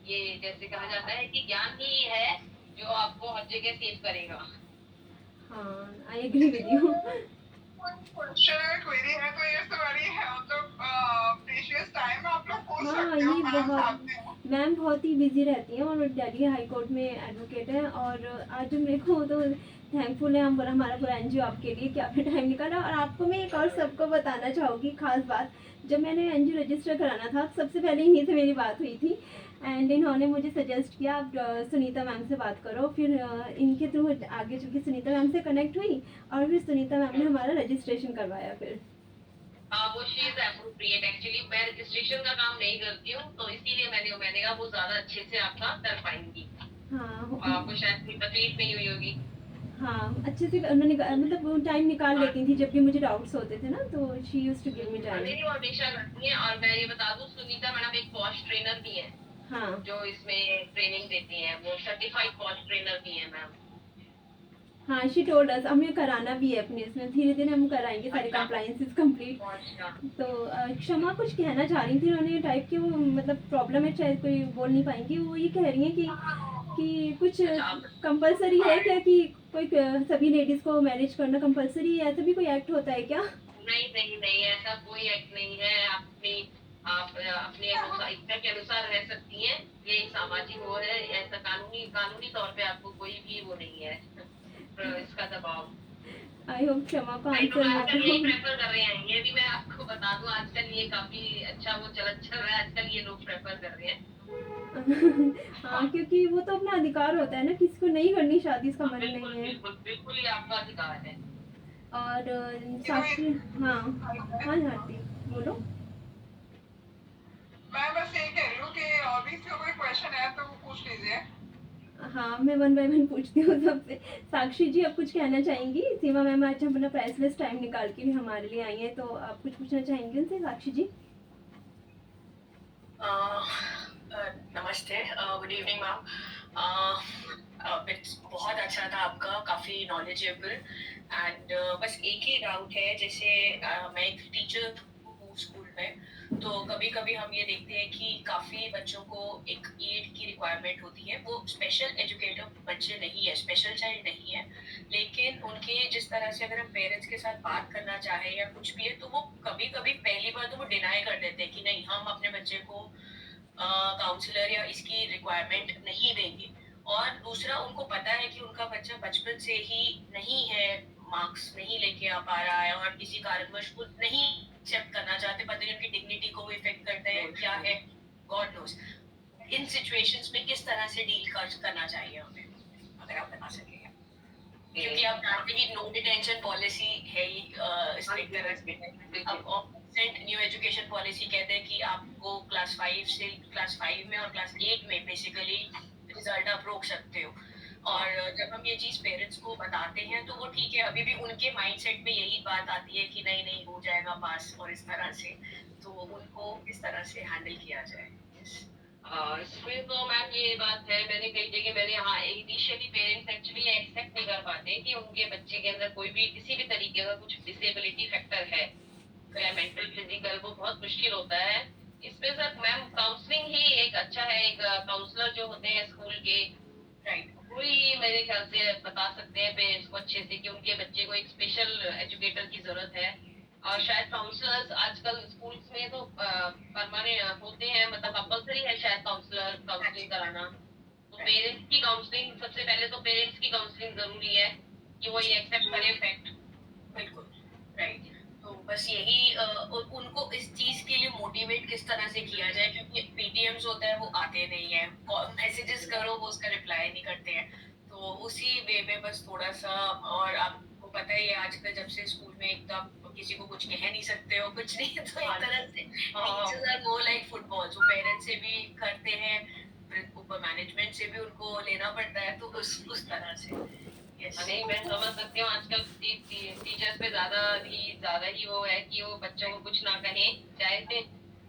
ये जैसे कहा जाता है कि ज्ञान ही है जो आपको हर जगह सेव करेगा। हाँ, I agree with you. Question है, क्वेरी है, तो ये सवारी है, मतलब प्रीशियस टाइम आप लोग पूछ हाँ, सकते हो ये मैम बहुत, सामने हो। मैम बहुत ही बिजी रहती हैं और दिल्ली हाई कोर्ट में एडवोकेट है, और आज मेरे को तो थैंकफुल है हम, हमारा पूरा एनजीओ आपके लिए कि आपने टाइम निकाला। और आपको मैं एक और सबको बताना चाहूँगी खास बात, जब मैंने एनजीओ रजिस्टर कराना था सबसे पहले इन्हीं से मेरी बात हुई थी, एंड इन्होंने मुझे सजेस्ट किया आप सुनीता मैम से बात करो। फिर इनके थ्रू आगे चल के सुनीता मैम से कनेक्ट हुई, और फिर सुनीता मैम ने हमारा रजिस्ट्रेशन करवाया फिर। हाँ, वो शी इज एप्रोप्रिएट, एक्चुअली मैं रजिस्ट्रेशन का काम नहीं करती हूँ, तो इसीलिए मैंने कहा वो ज्यादा अच्छे से आपका कर पाएंगी, हाँ। आपको शायद कोई तकलीफ नहीं हुई होगी। हाँ, अच्छे से उन्होंने मतलब वो टाइम निकाल हाँ लेती थी जब भी मुझे डाउट्स होते थे ना, तो she used to give me हाँ, टाइम। नहीं वो हमेशा करती हैं। और मैं ये बता दूं, सुनीता मैडम एक पॉश ट्रेनर भी है, हाँ। जो इसमें ट्रेनिंग देती हैं, वो सर्टिफाइड पॉश ट्रेनर भी है मैम। हाँ, शी टोल्ड अस हमें कराना भी है अपने इसमें, धीरे-धीरे हम कराएँगे सारे अच्छा, कंप्लायंसेस कंप्लीट। पॉश का। तो क्षमा कुछ कहना चाह रही थी, उन्होंने टाइप की वो मतलब प्रॉब्लम है शायद, कोई बोल नहीं पाएँगी। वो ये कह रही हैं कि कुछ अच्छा आप। कंपल्सरी है हाय। क्या कि कोई सभी लेडीज़ को मैरिज करना कंपल्सरी है? ऐसा भी कोई एक्ट होता है क्या? नहीं नहीं नहीं, ऐसा कोई एक्ट नहीं है। आप अपने अनुसार, इच्छा के अनुसार रह सकती हैं, ये एक सामाजिक वो है, ऐसा कानूनी कानूनी तौर पे आपको कोई भी वो नहीं है इसका दबाव। आई होप क्षमा को नहीं, तो आंसर मिल आजकल रहा यही हो। प्रेफर कर रहे हैं, ये भी मैं आपको बता दूं, आजकल ये काफी अच्छा वो चल रहा है, आजकल ये लोग प्रेफर कर रहे हैं। हाँ, क्योंकि वो तो अपना अधिकार होता है ना, किसी को नहीं करनी शादी, इसका हाँ, मन बिल्कुल नहीं है। बिल्कुल बिल्कुल, ये आपका अधिकार है। और यू नो, साक्षी। हाँ। हाँ भारती, बोलो। मैं बस यही कह रही हूँ कि और भी इसका कोई क्वेश्चन है तो वो पूछ लीजिए। हाँ, मैं वन बाय वन पूछती हूँ सबसे। साक्षी जी, आप कुछ कहना चाहेंगी? सीमा मैम आज अपना प्राइसलेस टाइम निकाल के भी हमारे लिए आई हैं, तो आप कुछ पूछना चाहेंगी उनसे, साक्षी जी? नमस्ते, गुड इवनिंग मैम। बहुत अच्छा था आपका, काफी नॉलेजेबल। एंड बस एक ही डाउट है, जैसे मैं एक टीचर हूँ स्कूल में, तो कभी कभी हम ये देखते हैं कि काफी बच्चों को एक एड की रिक्वायरमेंट होती है। वो स्पेशल एजुकेटर बच्चे नहीं है, स्पेशल चाइल्ड नहीं है, लेकिन उनके जिस तरह से अगर हम पेरेंट्स के साथ बात करना चाहे या कुछ भी है, तो वो कभी कभी पहली बार तो वो डिनाई कर देते हैं कि नहीं, हम अपने बच्चे को काउंसलर या इसकी रिक्वायरमेंट नहीं देंगे। और दूसरा, उनको पता है कि उनका बच्चा बचपन से ही नहीं है, मार्क्स नहीं लेके आ पा रहा है, और किसी कारणवश वो नहीं एक्सेप्ट करना चाहते, पता नहीं उनकी डिग्निटी को भी इफेक्ट करता है क्या है, गॉड नोस। इन सिचुएशंस में किस तरह से डील करना चाहिए हमें, अगर आप बता सके। क्योंकि आप जानते हैं कि नो डिटेंशन पॉलिसी है ही इस एक तरह से। अब न्यू एजुकेशन पॉलिसी कहते हैं कि आपको क्लास 5 से क्लास 5 में और क्लास 8 में बेसिकली रिजल्ट आप रोक सकते हो। और जब हम ये चीज पेरेंट्स को बताते हैं तो वो ठीक है, अभी भी उनके माइंडसेट में यही बात आती है कि नहीं नहीं हो जाएगा पास, और इस तरह से। तो उनको किस तरह से हैंडल किया जाए। इसमें तो मैम ये बात है, मैंने कई जगह मैंने, हाँ इनिशियली पेरेंट्स एक्चुअली एक्सेप्ट नहीं कर पाते कि उनके बच्चे के अंदर कोई भी किसी भी तरीके का कुछ डिसेबिलिटी फैक्टर है, चाहे मेंटल फिजिकल, वो बहुत मुश्किल होता है। इसमें सर मैम काउंसलिंग ही एक अच्छा है, एक काउंसलर जो होते हैं स्कूल के, राइट। वही मेरे ख्याल से बता सकते हैं पेरेंट्स को अच्छे से कि उनके बच्चे को एक स्पेशल एजुकेटर की जरूरत है। और शायद काउंसलर्स आजकल स्कूल्स में तो परमानेंट होते हैं, मतलब कंपलसरी है शायद हाँ काउंसलिंग जी। कराना। तो राइट। पेरेंट्स की काउंसलिंग, सबसे पहले तो पेरेंट्स की काउंसलिंग जरूरी है कि वो ये एक्सेप्ट करे फैक्ट। बिल्कुल। राइट। तो बस यही उनको इस चीज के लिए मोटिवेट किस तरह से किया जाए, क्योंकि पीटीएम्स होता है वो आते नहीं है, मैसेजेस करो वो उसका रिप्लाई नहीं करते हैं। तो उसी वे में बस थोड़ा सा, और आपको पता ही है आजकल जब से स्कूल में एक तो आप किसी को कुछ कह नहीं सकते हो कुछ नहीं, तो एक तरह से teachers are more like football, जो पेरेंट्स से भी करते हैं, फिर ऊपर मैनेजमेंट से भी उनको लेना पड़ता है, तो उस तरह से। यस। नहीं, मैं समझ सकती हूँ आजकल टीचर्स पे ज्यादा ही वो है कि वो बच्चों को कुछ ना कहें, चाहे से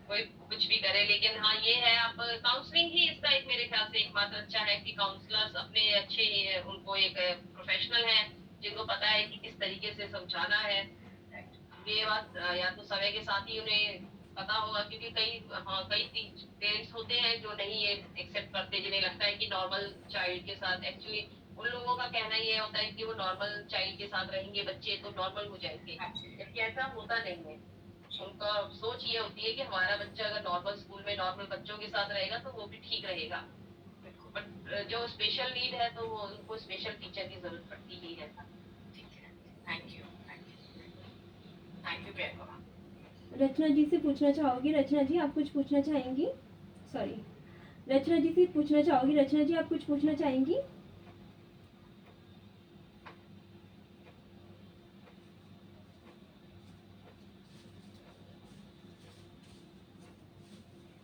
कोई कुछ भी करे। लेकिन हाँ ये है, आप काउंसलिंग ही इसका एक मेरे ख्याल से एकमात्र अच्छा है कि काउंसलर्स अपने अच्छे, उनको एक प्रोफेशनल है जिनको पता है कि किस तरीके से समझाना है। ये बात या तो समय के साथ ही उन्हें पता होगा, क्योंकि कई पेरेंट्स होते हैं जो नहीं ये एक्सेप्ट करते, जिन्हें लगता है कि नॉर्मल चाइल्ड के साथ, एक्चुअली उन लोगों का कहना ये होता है कि वो नॉर्मल चाइल्ड के साथ रहेंगे बच्चे तो नॉर्मल हो जाएंगे, जबकि ऐसा होता नहीं है। उनका सोच ये होती है कि हमारा बच्चा अगर नॉर्मल स्कूल में नॉर्मल बच्चों के साथ रहेगा तो वो भी ठीक रहेगा। बट जो स्पेशल नीड है तो वो उनको स्पेशल टीचर की जरूरत पड़ती ही है। ठीक है। Thank you, thank you, thank you Priyanka ma'am. Rachna ji से पूछना चाहोगी? रचना जी आप कुछ पूछना चाहेंगी? सॉरी, रचना जी से पूछना चाहोगी? रचना जी आप कुछ पूछना चाहेंगी?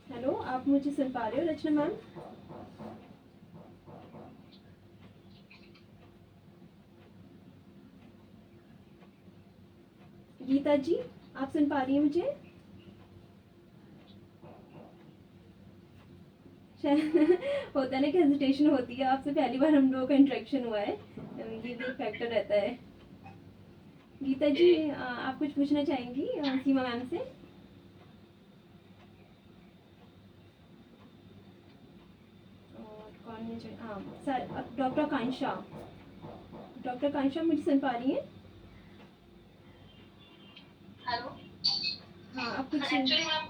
हेलो, आप मुझे सुन पा रहे हो रचना मैम? गीता जी आप सुन पा रही हैं मुझे? शायद होता है ना कि हेजिटेशन होती है, आपसे पहली बार हम लोगों का इंटरेक्शन हुआ है, ये भी एक फैक्टर रहता है। गीता जी आप कुछ पूछना चाहेंगी सीमा मैम से? और कौन है जो, हाँ सर, डॉक्टर आकांक्षा। डॉक्टर आकांक्षा मुझे सुन पा रही हैं? हेलो। हाँ आप कुछ, एक्चुअली मैम,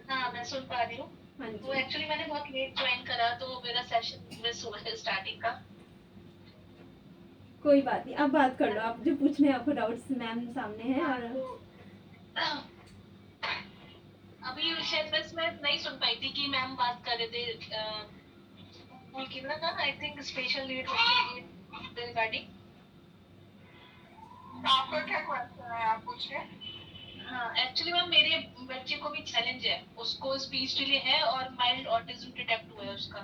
हाँ मैं सुन पा रही हूँ। हाँ तो जी एक्चुअली मैंने बहुत लेट ज्वाइन करा, तो मेरा सेशन मिस हुआ है स्टार्टिंग का। कोई बात नहीं, आप बात कर लो, आप जो पूछने हैं आपको डाउट्स मैम सामने हैं। हाँ, और तो अभी शायद बस मैं नहीं सुन पाई थी कि मैम बात कर रहे थे स्कूल की ना, I think special need regarding. आपका क्या क्वेश्चन है, आप पूछिए। हाँ एक्चुअली मैम, मेरे बच्चे को भी चैलेंज है, उसको स्पीच डिले है और माइल्ड ऑटिज्म डिटेक्ट हुआ है उसका।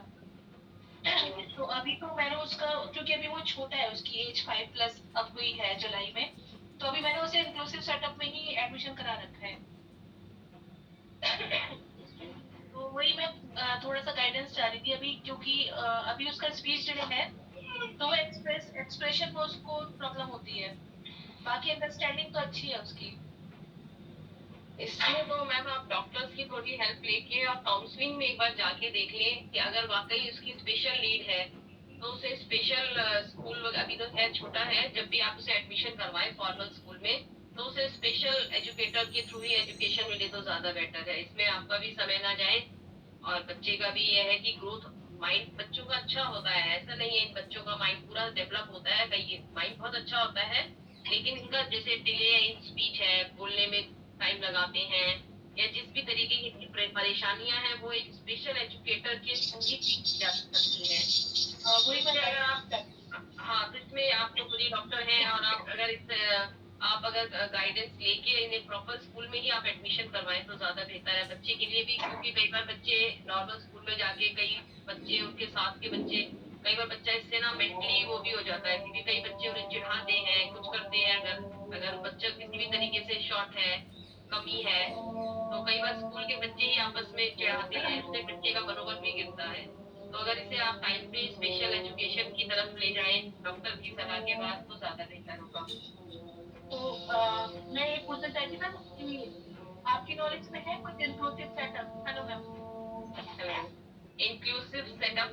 तो अभी तो मैंने उसका, क्योंकि अभी वो छोटा है, उसकी एज 5+ अब हुई है जुलाई में, तो अभी मैंने उसे इंक्लूसिव सेटअप में ही एडमिशन करा रखा है। तो वही मैं थोड़ा सा गाइडेंस चाह रही थी अभी, क्योंकि अभी उसका स्पीच डिले है, तो एक्सप्रेशन में उसको प्रॉब्लम होती है, बाकी अंडरस्टैंडिंग तो अच्छी है उसकी। इसमें तो मैम आप डॉक्टर्स की थोड़ी हेल्प लेके और काउंसलिंग में एक बार जाके देख लें कि अगर वाकई उसकी स्पेशल नीड है तो उसे स्पेशल स्कूल, अभी तो है छोटा है, जब भी आप उसे एडमिशन करवाएं फॉर्मल स्कूल में तो उसे स्पेशल एजुकेटर के थ्रू ही एजुकेशन मिले तो ज्यादा बेटर है। इसमें आपका भी समय ना जाए और बच्चे का भी ये है कि ग्रोथ, माइंड बच्चों का अच्छा होता है, ऐसा नहीं है इन बच्चों का माइंड पूरा डेवलप होता है, कई माइंड बहुत अच्छा होता है, लेकिन इनका जैसे डिले इन स्पीच है, बोलने में टाइम लगाते हैं, या जिस भी तरीके की इनकी परेशानियां हैं वो एक स्पेशल एजुकेटर के थ्रू ही ठीक की जा सकती है। वही मैं इसमें अगर गाइडेंस आप, हाँ तो इसमें आप तो खुद ही डॉक्टर हैं और आप अगर आप अगर गाइडेंस लेके इन्हें प्रॉपर स्कूल में ही आप एडमिशन करवाएं तो ज्यादा बेहतर है बच्चे के लिए भी, क्योंकि कई बार बच्चे नॉर्मल स्कूल में जाके, कई बच्चे उनके साथ के बच्चे, कई बार बच्चा इससे ना मेंटली वो भी हो जाता है, क्योंकि कई बच्चे उन्हें चिढ़ाते हैं, कुछ करते हैं, अगर अगर बच्चा किसी भी तरीके से शॉर्ट है, कमी है, तो कई बार स्कूल के बच्चे ही आपस में चिढ़ाते हैं, इससे बच्चे का मनोबल भी गिरता है। तो अगर इसे आप टाइम पे स्पेशल एजुकेशन की तरफ ले जाएं डॉक्टर की सलाह के बाद तो ज्यादा बेहतर होगा। तो मैं ये पूछना चाहती था कि आपकी नॉलेज में है कुछ inclusive setup? Hello ma'am. Inclusive setup,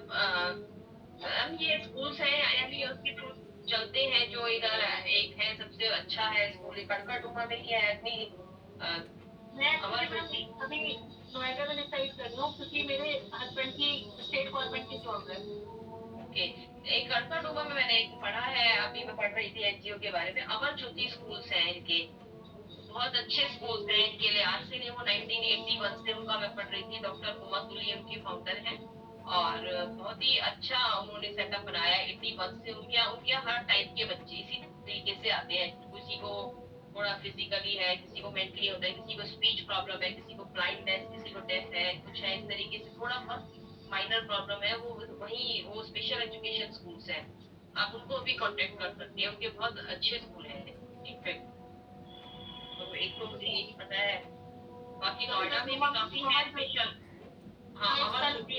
ma'am ये स्कूल्स है यानी उसके थ्रू चलते हैं, जो इधर एक है सबसे अच्छा है स्कूल कड़कड़डुमा में ही है मैं अमर एक्चुअली ज्योति। मैम अभी नोएडा में डिसाइड कर रही हूँ क्योंकि मेरे हस्बैंड की स्टेट गवर्नमेंट की जॉब है। ओके, एक कड़कड़डुमा में मैंने एक पढ़ा है, अभी मैं पढ़ रही थी एनजीओ के बारे में, अमर ज्योति स्कूल्स हैं इनके, बहुत अच्छे स्कूल्स हैं इनके लिए। आज से नहीं, वो 1981 से उनका मैं पढ़ रही थी, डॉक्टर हुमा तुली उनकी फाउंडर है, और बहुत ही अच्छा उन्होंने सेटअप बनाया 81 से। उनके उनके हर टाइप के बच्चे इसी तरीके से आते हैं, किसी को थोड़ा फिजिकली है, किसी को मेंटली होता है, किसी को स्पीच प्रॉब्लम है, किसी को ब्लाइंडनेस, किसी को डेफ है, कुछ है इस तरीके से, थोड़ा बहुत माइनर प्रॉब्लम है, वो वही वो स्पेशल एजुकेशन स्कूल्स हैं, आप उनको भी कांटेक्ट कर सकती हैं, उनके बहुत अच्छे स्कूल हैं इनफैक्ट। तो एक तो मुझे यही पता है, बाकी नोएडा में भी काफी है स्पेशल। हाँ, अमर ज्योति,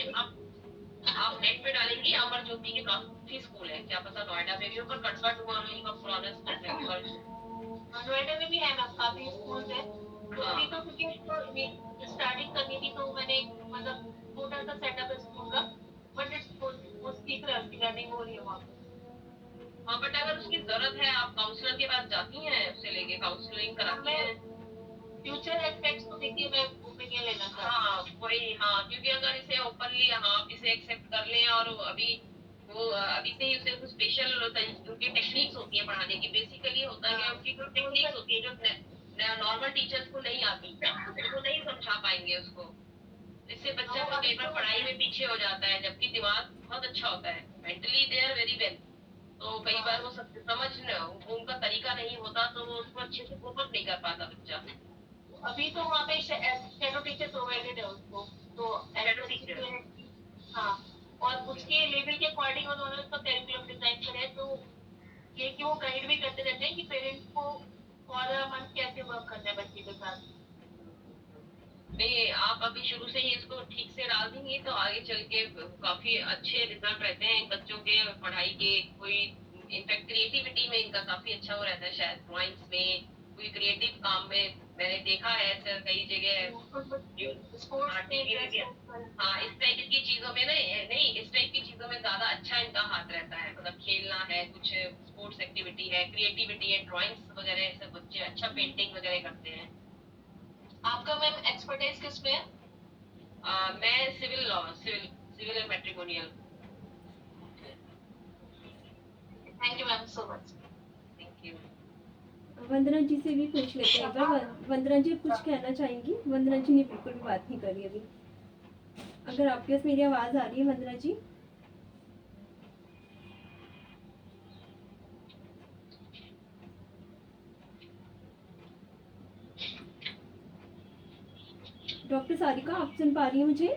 आप नेट पे डालेंगी अमर ज्योति के काफी स्कूल है, क्या पता नोएडा में भी हो, पर कटवा डुमा में ही पुराना स्कूल है नोएडा में भी है मैम काफी स्कूल है। तो अभी तो क्योंकि उसको स्टार्टिंग करनी थी तो मैंने मतलब छोटा सा सेटअप है स्कूल का, बट इट्स वो सीख रहे हैं, उसकी लर्निंग हो रही है वहाँ पे। हाँ, बट अगर उसकी जरूरत है, आप काउंसलर के पास जाती हैं, उससे लेके काउंसलिंग कराती हैं। फ्यूचर एस्पेक्ट्स को देखिए मैं ओपिनियन लेना चाहती हूँ। हाँ वही, हाँ, क्योंकि अगर इसे ओपनली हाँ आप इसे एक्सेप्ट कर लें, और अभी वो अभी से ही उसे कुछ स्पेशल उनकी टेक्निक्स होती है पढ़ाने की, बेसिकली होता है उनकी कुछ टेक्निक्स होती है जो नॉर्मल टीचर्स को नहीं आती, वो नहीं समझा पाएंगे उसको, इससे बच्चा तो कई बार पढ़ाई में पीछे हो जाता है, जबकि दिमाग बहुत अच्छा होता है, mentally they are very well, तो कई बार वो उनका तरीका नहीं होता, तो वो उसको अच्छे से कोप अप नहीं कर पाता बच्चा। अभी तो वहाँ पे शैडो टीचर प्रोवाइडेड है उसको, तो शैडो टीचर, हाँ, और उसके लेवल के अकॉर्डिंग उन्होंने उसका करिकुलम डिजाइन करा है, तो ये कि वो गाइड भी करते रहते हैं कि पेरेंट्स को फॉर अ मंथ कैसे वर्क करना है बच्चे के साथ। नहीं, आप अभी शुरू से ही इसको ठीक से डाल देंगे तो आगे चल के काफी अच्छे रिजल्ट रहते हैं बच्चों के पढ़ाई के, कोई इनफैक्ट क्रिएटिविटी में इनका काफी अच्छा वो रहता है, शायद ड्राइंग्स में, कोई क्रिएटिव काम में मैंने देखा है सर कई जगह स्पोर्ट्स टीवी में भी। हाँ, इस टाइप की चीजों में नहीं, इस टाइप की चीजों में ज्यादा अच्छा इनका हाथ रहता है, मतलब खेलना है, कुछ स्पोर्ट्स एक्टिविटी है, क्रिएटिविटी है, ड्राइंग्स वगैरह सब बच्चे अच्छा पेंटिंग वगैरह करते हैं। आपका मैम एक्सपर्टाइज किस में है? मैं civil law, civil and matrimonial. Thank you ma'am so much. Thank you. Vandana ji से भी पूछ लेते हैं एक बार। वंदना जी कुछ कहना चाहेंगी? वंदना जी ने बिल्कुल भी बात नहीं करी अभी। अगर आपके पास मेरी आवाज़ आ रही है वंदना जी? डॉक्टर सारिका, आप सुन पा रही हैं मुझे?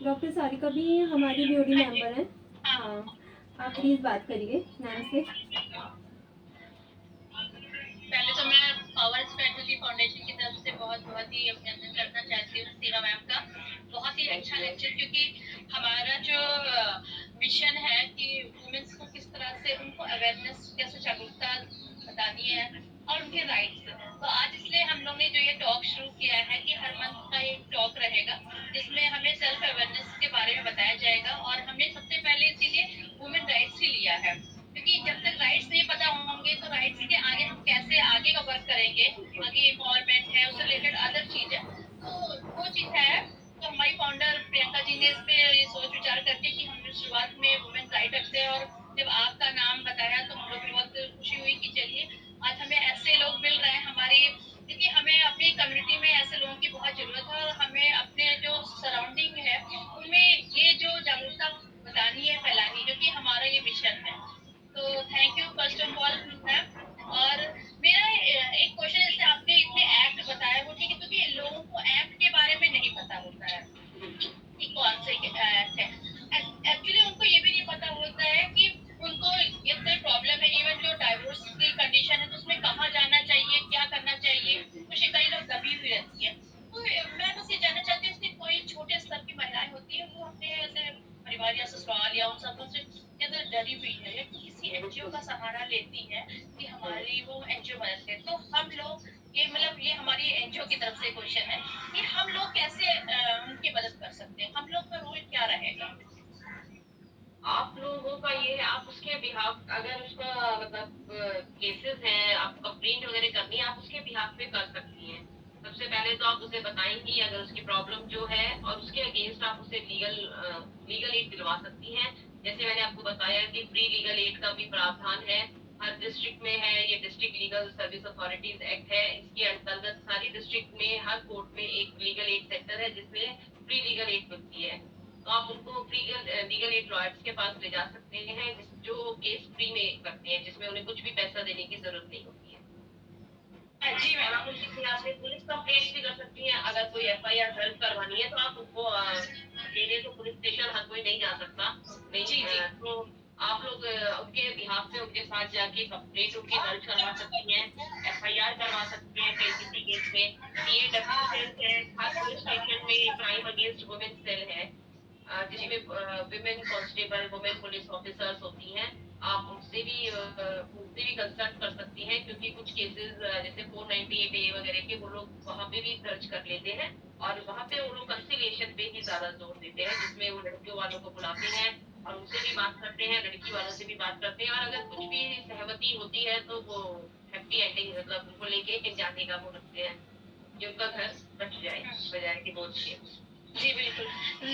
डॉक्टर सारिका भी हमारी बीओडी मेंबर हैं। हाँ, आप प्लीज़ बात करिए मैम से। पहले तो मैं पावर स्ट्रेटजी फाउंडेशन की तरफ से बहुत बहुत ही अभिनंदन करना चाहती हूँ सीमा मैम का। बहुत ही अच्छा लेक्चर, क्योंकि हमारा जो मिशन है कि वुमेन्स को किस तरह से उनको अवेयरनेस, कैसे जागरूकता बतानी है और उनके राइट्स। तो आज इसलिए हम लोग ने जो ये टॉक शुरू किया है कि हर मंथ का एक टॉक रहेगा जिसमें हमें सेल्फ अवेयरनेस के बारे में बताया जाएगा, और हमने सबसे पहले इसीलिए वुमेन राइट्स ही लिया है, क्योंकि जब तक राइट्स नहीं पता होंगे तो राइट्स के आगे हम कैसे आगे का वर्क करेंगे, आगे इन्वॉल्वमेंट है उससे रिलेटेड अदर चीज है, तो वो चीज है। तो हमारी फाउंडर प्रियंका जी ने इस पे ये सोच विचार करके कि हम शुरुआत में वुमेन राइट रखते हैं, और जब आपका नाम बताया तो हम लोग को बहुत खुशी हुई कि चलिए आज हमें ऐसे लोग मिल रहे हैं हमारी, क्योंकि हमें अपनी कम्युनिटी में ऐसे लोगों की बहुत जरूरत है, और हमें अपने जो सराउंडिंग है उनमें ये जो जागरूकता बतानी है, फैलानी है, जो कि हमारा ये मिशन है। तो thank you first of all ma'am. और मेरा एक क्वेश्चन, जैसे आपने इतने एक्ट बताया वो ठीक है, क्योंकि लोगों को एक्ट के बारे में नहीं पता होता है कि कौन से एक्ट है। एक्चुअली उनको ये भी नहीं पता होता है कि उनको ये कोई प्रॉब्लम है, इवन जो डाइवोर्स की कंडीशन है तो उसमें कहाँ जाना चाहिए, क्या करना चाहिए, तो शिकायत लोग दबी हुई रहती है। तो मैं बस ये जानना चाहती हूँ कि कोई छोटे स्तर की महिलाएं होती है वो अपने ऐसे परिवार या ससुराल या उन सबों से ज्यादा डरी हुई है, या किसी एनजीओ का सहारा लेती है कि हमारी वो एनजीओ मदद करे, तो हम लोग ये मतलब ये हमारी एनजीओ की तरफ से क्वेश्चन है कि हम लोग कैसे उनकी मदद कर सकते हैं, हम लोग का रोल क्या रहेगा? आप लोगों का ये है, आप उसके बिहाफ अगर उसका मतलब केसेस हैं, आप कंप्लेंट वगैरह करनी है, आप उसके बिहाफ पे कर सकती हैं। सबसे पहले तो आप उसे बताएंगी अगर उसकी प्रॉब्लम जो है, और उसके अगेंस्ट आप उसे लीगल एड दिलवा सकती हैं। जैसे मैंने आपको बताया कि फ्री लीगल एड का भी प्रावधान है, हर डिस्ट्रिक्ट में है। ये district legal service authorities act है, इसके अंतर्गत सारी डिस्ट्रिक्ट में हर कोर्ट में एक लीगल एड सेंटर है जिसमें फ्री लीगल एड मिलती है। तो आप उनको फ्री लीगल एड लॉयर्स के पास ले जा सकते हैं, जो केस फ्री में करते हैं, जिसमें उन्हें कुछ भी पैसा देने की जरूरत नहीं होती है। जी और मैम। आप उनके खिलाफ में पुलिस कंप्लेंट भी कर सकती हैं। अगर कोई एफआईआर दर्ज करवानी है तो आप उनको अकेले तो पुलिस स्टेशन हर कोई नहीं जा सकता, नहीं जी जी। तो आप लोग उनके बिहाफ में उनके साथ जाके कंप्लेंट उनकी दर्ज करवा सकती हैं, एफआईआर करवा सकती हैं कहीं किसी केस में। सीएडब्ल्यू सेल है, हर पुलिस स्टेशन में क्राइम अगेंस्ट वुमेन सेल है, जिसमें women constable, women police officers होती हैं। आप उनसे भी कंसल्ट कर सकती हैं, क्योंकि कुछ केसेस जैसे 498 ए वगैरह के वो लोग वहाँ पे भी दर्ज कर लेते हैं, और वहाँ पे वो लोग कंसिलिएशन पे ही ज्यादा जोर देते हैं, जिसमें वो लड़कियों वालों को बुलाते हैं और उनसे भी बात करते हैं, लड़की वालों से भी बात करते हैं, और अगर कुछ भी सहमति होती है तो वो हैप्पी एंडिंग मतलब उनको लेके फिर जाने का वो रखते हैं कि उनका घर बच जाए बजाय डिवोर्स के। जी बिल्कुल।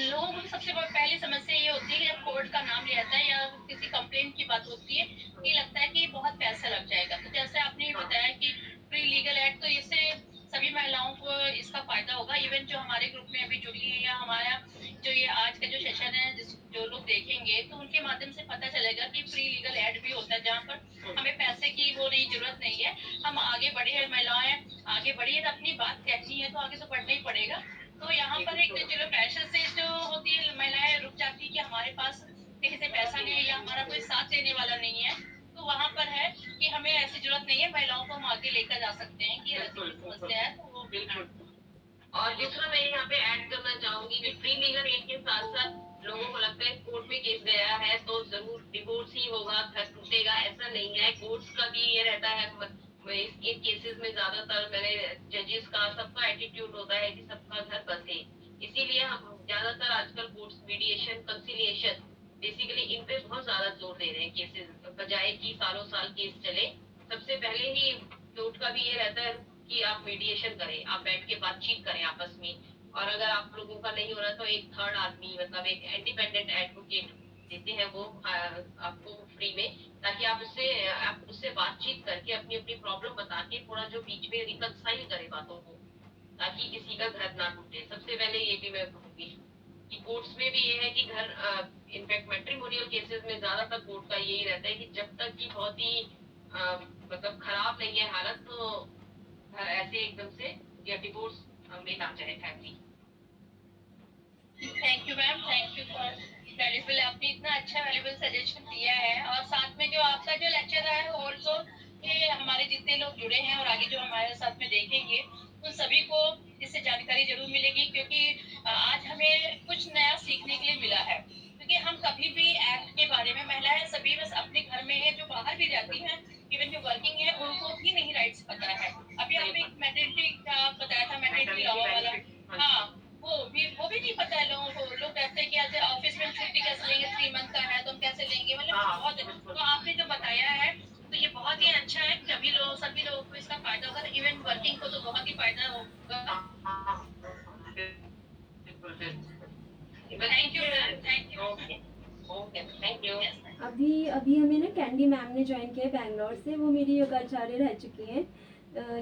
लोगों को सबसे पहली समस्या ये होती है कि जब कोर्ट का नाम लिया जाता है या किसी कंप्लेंट की बात होती है, ये लगता है कि बहुत पैसा लग जाएगा। तो जैसे आपने हाँ, बताया कि फ्री लीगल एड, तो इससे सभी महिलाओं को इसका फायदा होगा। इवन जो हमारे ग्रुप में अभी जुड़ी है या हमारा जो ये आज का जो सेशन है जो लोग देखेंगे, तो उनके माध्यम से पता चलेगा कि फ्री लीगल एड भी होता है, जहाँ पर हमें पैसे की वो नहीं जरूरत नहीं है। हम आगे बढ़े हैं, महिलाएं आगे बढ़ी है, तो अपनी बात कहनी है तो आगे तो बढ़ना ही पड़ेगा। तो यहाँ पर एक चलो पैसे से जो होती है महिलाएं रुक जाती है कि हमारे पास कहीं से पैसा नहीं है या हमारा कोई साथ देने वाला नहीं है, तो वहाँ पर है कि हमें ऐसी जरूरत नहीं है, महिलाओं को हम आगे लेकर जा सकते हैं कि ऐसी कोई समस्या है तो वो बिल्कुल। और दूसरा मैं यहाँ पे ऐड करना चाहूंगी कि फ्री लीगल एड के साथ साथ लोगों को लगता है कोर्ट में केस गया है तो जरूर डिवोर्स ही होगा, घर टूटेगा, ऐसा नहीं है। कोर्ट्स का भी ये रहता है, इन केसेस में ज्यादातर मैंने जजेस का सबका एटीट्यूड होता है कि सबका घर बसे, इसीलिए हम ज्यादातर आजकल कोर्ट्स मीडिएशन कंसिलिएशन बेसिकली इन पे बहुत ज्यादा जोर दे रहे हैं केसेस, बजाय कि सालों साल केस चले। सबसे पहले ही कोर्ट का भी ये रहता है कि आप मीडिएशन करें, आप बैठ के बातचीत करें आपस में, और अगर आप लोगों का नहीं हो रहा तो एक थर्ड आदमी मतलब एक इंडिपेंडेंट एडवोकेट देते हैं वो आपको फ्री में, ताकि आप उससे बातचीत करके अपनी अपनी प्रॉब्लम बता के थोड़ा जो बीच में रिकंसाइल करे बातों को, ताकि किसी का घर ना टूटे। सबसे पहले ये भी मैं कहूंगी कि कोर्ट्स में भी ये है कि घर इनफैक्ट मैट्रिमोनियल केसेस में ज्यादातर कोर्ट का यही रहता है कि जब तक कि बहुत ही मतलब खराब नहीं है हालत, तो ऐसे एकदम से या डिवोर्स में ना जाए family. Thank you ma'am, thank you for valuable, आपने इतना अच्छा वैल्यूबल सजेशन दिया है। और साथ में जो आपका जो लेक्चर है ऑल्सो, ये हमारे जितने लोग जुड़े हैं और आगे जो हमारे साथ में देखेंगे उन सभी को इससे जानकारी जरूर मिलेगी, क्योंकि आज हमें कुछ नया सीखने के लिए मिला है। क्योंकि हम कभी भी एक्ट के बारे में, महिलाएं सभी बस अपने घर में है, जो बाहर भी रहती हैं, इवन जो वर्किंग है, उनको भी नहीं राइट्स पता है। अभी आपने एक मैटरनिटी का बताया था, मैटरनिटी लॉ वाला, हाँ, वो भी नहीं पता है लोगों को। लोग कहते हैं कि ऐसे ऑफिस में छुट्टी कैसे लेंगे, 3 मंथ का है तो हम कैसे लेंगे, मतलब बहुत। तो आपने जो बताया है तो ये बहुत ही अच्छा है, सभी लोगों को इसका फायदा होगा, इवन वर्किंग को तो बहुत ही फायदा होगा। Thank you ma'am, thank you. Okay, thank you. अभी अभी हमें ना कैंडी मैम ने ज्वाइन किया है बैंगलोर से, वो मेरी योगाचार्य रह चुकी हैं।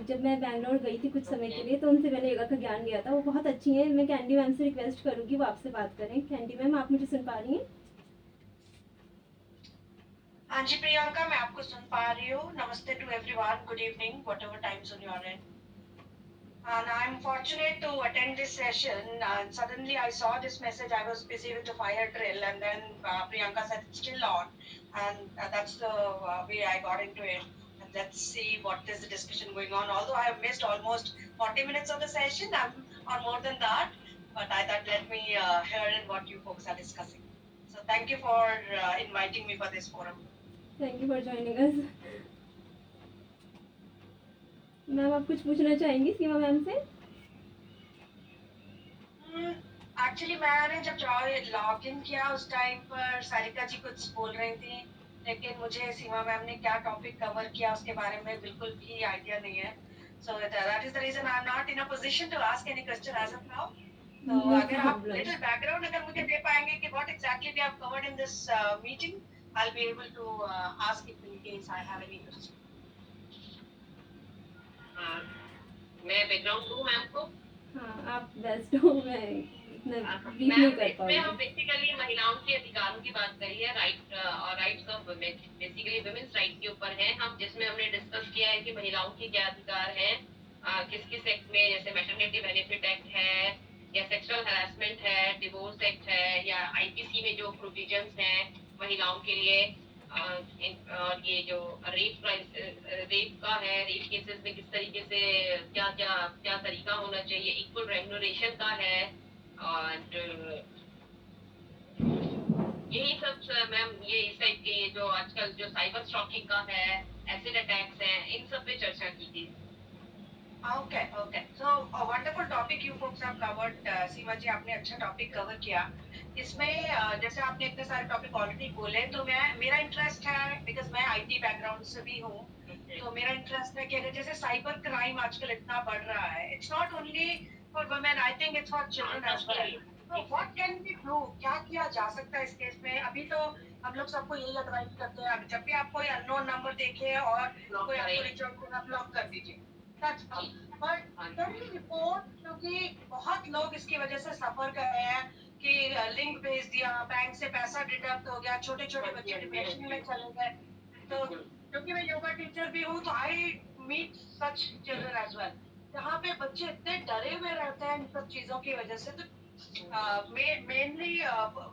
जब मैं बैंगलोर गई थी कुछ समय के लिए तो उनसे मैंने योगा का ज्ञान लिया था, वो बहुत अच्छी हैं। मैं कैंडी मैम से रिक्वेस्ट करूँगी वो आपसे बात करें। कैंडी मैम, आप मुझे सुन पा रही हैं? हाँ जी प्रियंका, मैं आपको सुन पा रही हूँ। Namaste to everyone, good evening, whatever time zone you are in. And I'm fortunate to attend this session. And suddenly I saw this message. I was busy with the fire drill, and then Priyanka said it's still on, and that's the way I got into it. And let's see what is the discussion going on. Although I have missed almost 40 minutes of the session, or more than that, but I thought let me hear in what you folks are discussing. So thank you for inviting me for this forum. Thank you for joining us. Ma'am, आप कुछ पूछना चाहेंगी सीमा ma'am से? Actually मैंने जब log in किया उस time पर सारिका जी कुछ बोल रही थी, लेकिन मुझे सीमा मैम ने क्या टॉपिक कवर किया उसके बारे में बिल्कुल भी आइडिया नहीं है. So that is the reason I'm not in a position to ask any question as of now. तो नो अगर आप प्रॉब्लम. little background अगर मुझे दे पाएंगे कि what exactly we have covered in this meeting, I'll be able to ask if in case I have any question. मैं background दूं ma'am को. हाँ, आप बेस्ट हो. मैं इतना ब्रीफ नहीं मैम कर इसमें हम पाऊंगी. बेसिकली महिलाओं के अधिकारों की बात करी है, राइट और rights of women, basically women's right के ऊपर है हम, जिसमें हमने डिस्कस किया है कि महिलाओं के क्या अधिकार हैं, किस किस एक्ट में, जैसे मैटरनिटी बेनिफिट एक्ट है, या सेक्सुअल हैरेसमेंट है, डिवोर्स एक्ट है, या आईपीसी में जो प्रोविजंस हैं महिलाओं के लिए, और ये जो रेप का है, रेप केसेस में किस तरीके से क्या क्या क्या तरीका होना चाहिए, इक्वल रेम्यूनरेशन का है, और यही सब मैम, ये इस टाइप के जो आजकल जो साइबर स्टॉकिंग का है, एसिड अटैक्स हैं, इन सब पे चर्चा की थी. Okay, okay. So a wonderful topic you folks have covered. सीमा जी आपने अच्छा टॉपिक कवर किया. इसमें जैसे आपने इतने सारे टॉपिक ऑलरेडी बोले, तो मेरा इंटरेस्ट है, बिकॉज मैं आईटी बैकग्राउंड से भी हूँ, तो मेरा इंटरेस्ट है कि अगर जैसे साइबर क्राइम आजकल इतना बढ़ रहा है, it's not only for women, I think it's for children as well. तो व्हाट कैन बी डू, क्या किया जा सकता है इस केस में? अभी तो हम लोग सबको यही एडवाइस करते हैं, जब भी आप कोई अननोन नंबर देखे और कोई आपको रिच आउट करें, आप ब्लॉक कर दीजिए. That's all. But can we report, क्योंकि बहुत लोग इसकी वजह से सफर कर रहे हैं कि लिंक भेज दिया, बैंक से पैसा डिडक्ट हो गया, छोटे छोटे बच्चे डिप्रेशन में चले गए. तो क्योंकि मैं योगा टीचर भी हूँ, तो I meet such children as well, जहाँ पे बच्चे इतने डरे हुए रहते हैं इन सब चीजों की वजह से. तो मेनली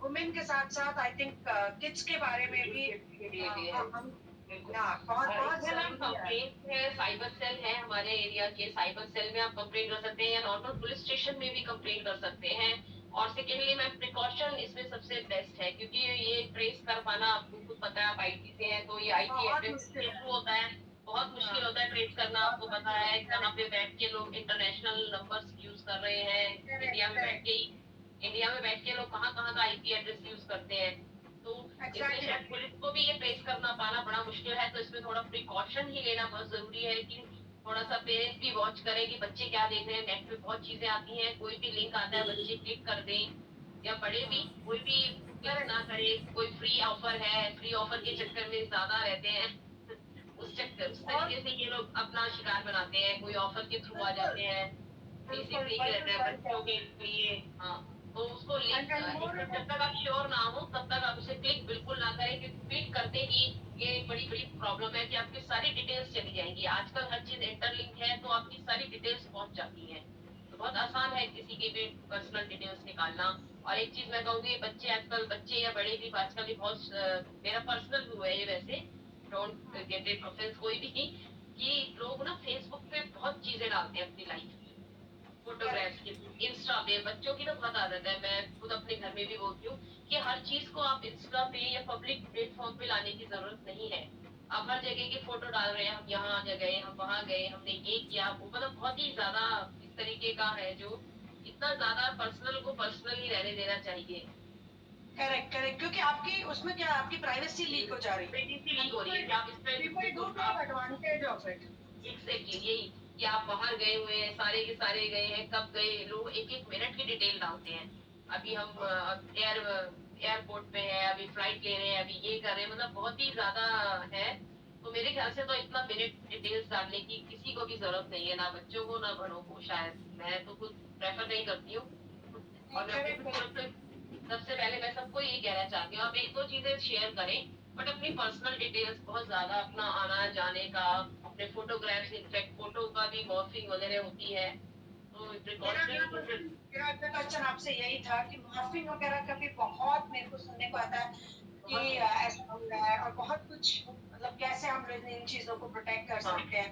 वुमेन के साथ साथ आई थिंक किड्स के बारे में भी हम बहुत जरूरी है. साइबर सेल है हमारे एरिया के, साइबर सेल में आप कंप्लेंट कर सकते हैं, या नॉर्मल पुलिस स्टेशन में भी कंप्लेंट कर सकते हैं. और सेकेंडली मैम, प्रिकॉशन इसमें सबसे बेस्ट है, क्योंकि ये ट्रेस कर पाना, आपको खुद पता है आप आईटी से हैं, तो ये आईटी एड्रेस के थ्रू होता है, बहुत मुश्किल होता है ट्रेस करना. आपको पता है कहाँ पे बैठ के लोग इंटरनेशनल नंबर्स यूज कर रहे हैं, इंडिया में बैठ के लोग कहाँ कहाँ का आईपी एड्रेस यूज करते हैं. तो इसमें शायद पुलिस को भी ये ट्रेस करना पाना बड़ा मुश्किल है, तो इसमें थोड़ा प्रिकॉशन ही लेना बहुत जरूरी है, कि थोड़ा सा पेरेंट्स भी वॉच करें कि बच्चे क्या देख रहे हैं. नेट पे बहुत चीजें आती हैं, कोई भी लिंक आता है बच्चे क्लिक कर दें, या बड़े भी कोई भी क्लिक ना करे. कोई फ्री ऑफर है, फ्री ऑफर के चक्कर में ज्यादा रहते हैं, उस तरीके से ये लोग अपना शिकार बनाते हैं, कोई ऑफर के थ्रू आ जाते हैं, बेसिकली रहता है बच्चों के लिए. हाँ, तो उसको लिंक, जब तक आप श्योर ना हो तब तक आप उसे क्लिक बिल्कुल ना करें, क्योंकि क्लिक करते ही ये एक बड़ी बड़ी प्रॉब्लम है कि आपकी सारी डिटेल्स चली जाएंगी. आजकल हर चीज इंटरलिंक है, तो आपकी सारी डिटेल्स पहुंच जाती हैं, तो बहुत आसान है किसी की भी पर्सनल डिटेल्स निकालना. और एक चीज मैं कहूँगी, बच्चे आजकल, बच्चे या बड़े भी आजकल भी बहुत, मेरा पर्सनल व्यू है ये वैसे, डोंट गेट इट ऑफेंस कोई भी, कि लोग ना फेसबुक पे बहुत चीजें डालते हैं अपनी लाइफ की, फोटोग्राफ्स की. इंस्टा पे बच्चों की तो बहुत आदत है, मैं खुद अपने घर में भी बोलती हूँ कि हर चीज को आप इंस्टा पे या पब्लिक प्लेटफॉर्म पे लाने की जरूरत नहीं है. आप हर जगह की फोटो डाल रहे हैं, हम यहाँ गए, हम वहाँ गए, हमने ये किया, वो मतलब बहुत ही ज्यादा इस तरीके का है, जो इतना ज्यादा पर्सनल को पर्सनल ही रहने देना चाहिए. करेक्ट करेक्ट, क्योंकि आपकी उसमें क्या, आपकी प्राइवेसी लीक हो जा रही है. प्राइवेसी लीक हो रही है कि आप इस पे People do take advantage of it. Exactly यही, कि आप बाहर गए हुए हैं, सारे के सारे गए हैं, कब गए, लोग एक एक मिनट की डिटेल डालते हैं. अभी हम एयरपोर्ट पे है, अभी फ्लाइट ले रहे हैं, अभी ये कर रहे हैं, मतलब बहुत ही ज्यादा है. तो मेरे ख्याल से तो इतना मिनट डिटेल्स डालने की किसी को भी जरूरत नहीं है, ना बच्चों को ना बड़ों को. शायद मैं तो खुद प्रेफर नहीं करती हूँ. और मैं अपनी तरफ से सबसे पहले मैं सबको ये कहना चाहती हूँ, आप एक दो चीजें शेयर करें, बट अपनी पर्सनल डिटेल्स बहुत ज्यादा, अपना आना जाने का, अपने फोटोग्राफ्स, इनफैक्ट फोटो का भी मॉर्फिंग वगैरह होती है, तो प्रिकॉशन. मेरा अगला क्वेश्चन आपसे यही था कि मॉर्फिंग वगैरह का भी बहुत मेरे को सुनने को आता है कि ऐसा हो रहा है, और बहुत कुछ, मतलब कैसे हम लोग इन चीजों को प्रोटेक्ट कर सकते हैं.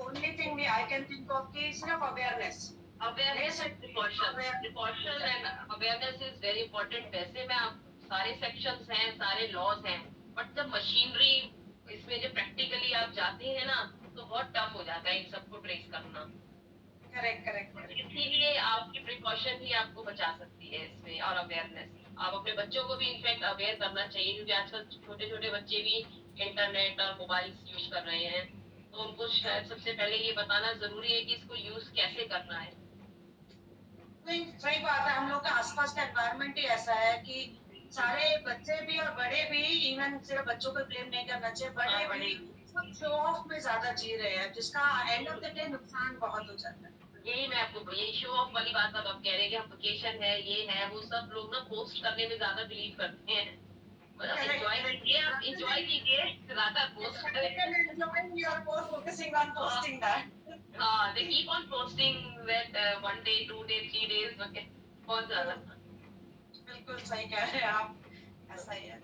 Only thing I can think of कि सिर्फ awareness. Awareness and precaution and awareness is very important. वैसे में आप सारे सेक्शंस हैं, सारे लॉज हैं, बट जब मशीनरी इसमें जब प्रैक्टिकली आप जाते हैं ना, तो बहुत टफ हो जाता है इन सबको ट्रेस करना. करेक्ट करेक्ट करेक्ट इसीलिए आपकी प्रिकॉशन ही आपको बचा सकती है इसमें, और अवेयरनेस। आप अपने बच्चों को भी इनफैक्ट अवेयर करना चाहिए, क्योंकि आजकल छोटे छोटे बच्चे भी इंटरनेट और मोबाइल यूज कर रहे हैं, तो उनको शायद सबसे पहले ये बताना जरूरी है कि इसको यूज कैसे करना है। नहीं सही बात है, हम लोग का आसपास का एनवायरनमेंट ही ऐसा है कि सारे बच्चे भी और बड़े भी, इवन सिर्फ बच्चों को ब्लेम नहीं करना चाहिए, बड़े भी सब शो ऑफ में ज्यादा जी रहे हैं, जिसका एंड ऑफ द डे नुकसान बहुत हो जाता है। यही मैं आपको, यही शो ऑफ वाली बात अब आप कह रहे हैं कि हम वेकेशन है, ये है, वो सब लोग ना पोस्ट करने में ज्यादा बिलीव करते हैं। एंजॉय कीजिए, आप एंजॉय कीजिए, ज्यादा पोस्ट करें। You are more focusing on posting that. they keep on posting that 1 day 2 day 3 days बहुत ज्यादा। बिल्कुल सही कह रहे हैं आप, ऐसा ही है।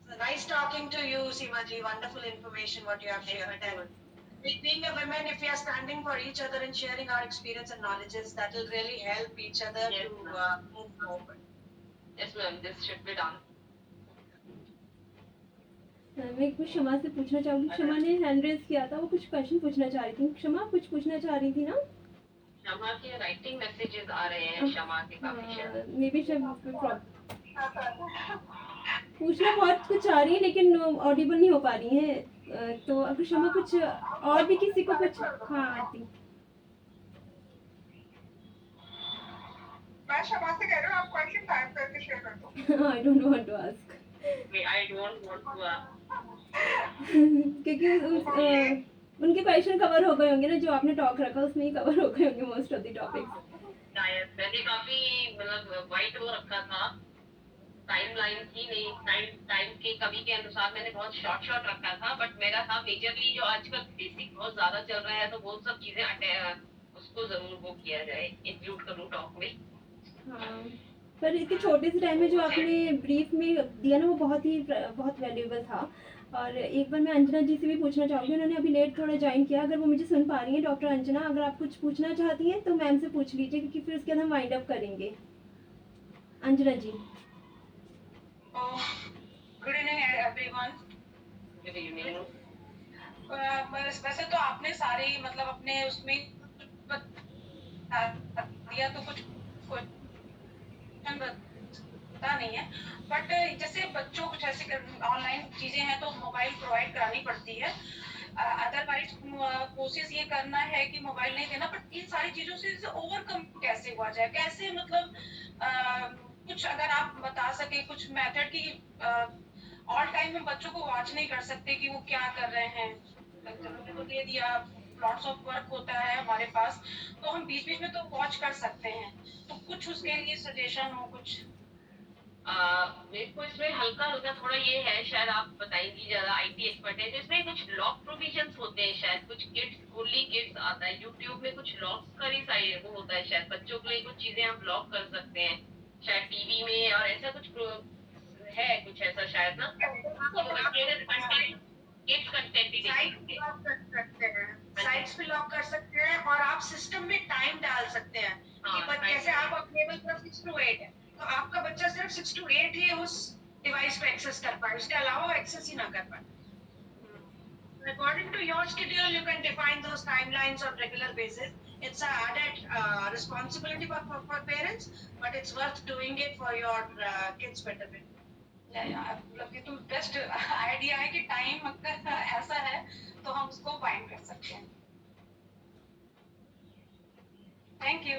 So nice talking to you, Seema ji. Wonderful information what you have shared. And being a woman, if we are standing for each other and sharing our experience and knowledges, that will really help each other Yes, to move forward. Yes ma'am, this should be done. मैं कुछ क्षमा से पूछना चाहूँगी, क्षमा ने hand raise किया था, वो कुछ क्वेश्चन पूछना चाह रही थी। क्षमा कुछ पूछना चाह रही थी ना? क्षमा के राइटिंग मैसेजेस आ रहे हैं, क्षमा के काफी मे बी पूछना बहुत कुछ आ रही है लेकिन ऑडिबल नहीं हो पा रही है, तो अगर क्षमा कुछ और भी किसी को कुछ, हाँ आरती। मैं क्षमा से कह रही हूँ, आप क्वेश्चन टाइप करके शेयर कर दो। I don't want to ask, I don't want to ask, क्योंकि उनके क्वेश्चन कवर हो गए होंगे ना, जो आपने टॉक रखा उसमें ही कवर हो गए होंगे मोस्ट ऑफ द टॉपिक्स। शायद मैंने काफी मतलब वाइट वो रखा था, टाइमलाइन थी नहीं, टाइम की कमी के अनुसार मैंने बहुत शॉर्ट रखा था, बट मेरा था मेजरली जो आजकल बेसिक बहुत ज्यादा चल रहा है, तो वो सब चीजें उसको जरूर वो किया जाए, इंक्लूड करूँ टॉक में। हाँ, पर इतने छोटे से टाइम में जो आपने ब्रीफ में दिया ना, वो बहुत वैल्यूएबल था। और एक बार मैं अंजना जी से भी पूछना चाहूँगी, उन्होंने अभी लेट थोड़ा ज्वाइन किया, अगर वो मुझे सुन पा रही हैं, डॉक्टर अंजना, अगर आप कुछ पूछना चाहती हैं तो मैम से पूछ लीजिए, क्योंकि फिर उसके बाद हम वाइंड अप करेंगे। Anjana ji. Good evening everyone. Good evening. वैसे तो आपने सारी मतलब अपने उसमें दिया, तो कुछ पता नहीं है, बट जैसे बच्चों को जैसे ऑनलाइन चीजें हैं तो मोबाइल प्रोवाइड करानी पड़ती है, अदरवाइज कोशिश ये करना है कि मोबाइल नहीं देना, बट इन सारी चीजों से ओवरकम कैसे हुआ जाए, कैसे मतलब कुछ अगर आप बता सके कुछ मेथड की, ऑल टाइम हम बच्चों को वॉच नहीं कर सकते कि वो क्या कर रहे हैं, तो दे दिया, लॉट्स ऑफ वर्क होता है हमारे पास, तो हम बीच बीच में तो वॉच कर सकते हैं, तो कुछ उसके लिए सजेशन हो कुछ? मेरे को इसमें हल्का थोड़ा ये है, शायद आप बताएंगी, ज्यादा आईटी एक्सपर्ट है, इसमें कुछ लॉक प्रोविजंस होते हैं, शायद कुछ किड्स ओनली किड्स आता है यूट्यूब में, कुछ लॉक्स का ही साइड वो होता है, शायद बच्चों के लिए कुछ चीजें हम लॉक कर सकते हैं शायद टीवी में, और ऐसा कुछ है कुछ ऐसा शायद ना, किड्स कंटेंट भी लॉक कर सकते हैं, साइट्स पे लॉक कर सकते हैं, और आप सिस्टम में टाइम डाल सकते हैं कि जैसे आप अवेलेबल कर 6 to 8 है, तो आपका बच्चा सिर्फ 6 to 8 ही उस डिवाइस पे एक्सेस कर पाए, उसके अलावा एक्सेस ही ना कर पाए। According to your schedule, you can define those timelines on regular basis. It's an added responsibility for parents, but it's worth doing it for your kids' betterment. मतलब ये तो बेस्ट आइडिया है कि टाइम अगर ऐसा है तो हम उसको फाइंड कर सकते हैं। Thank you.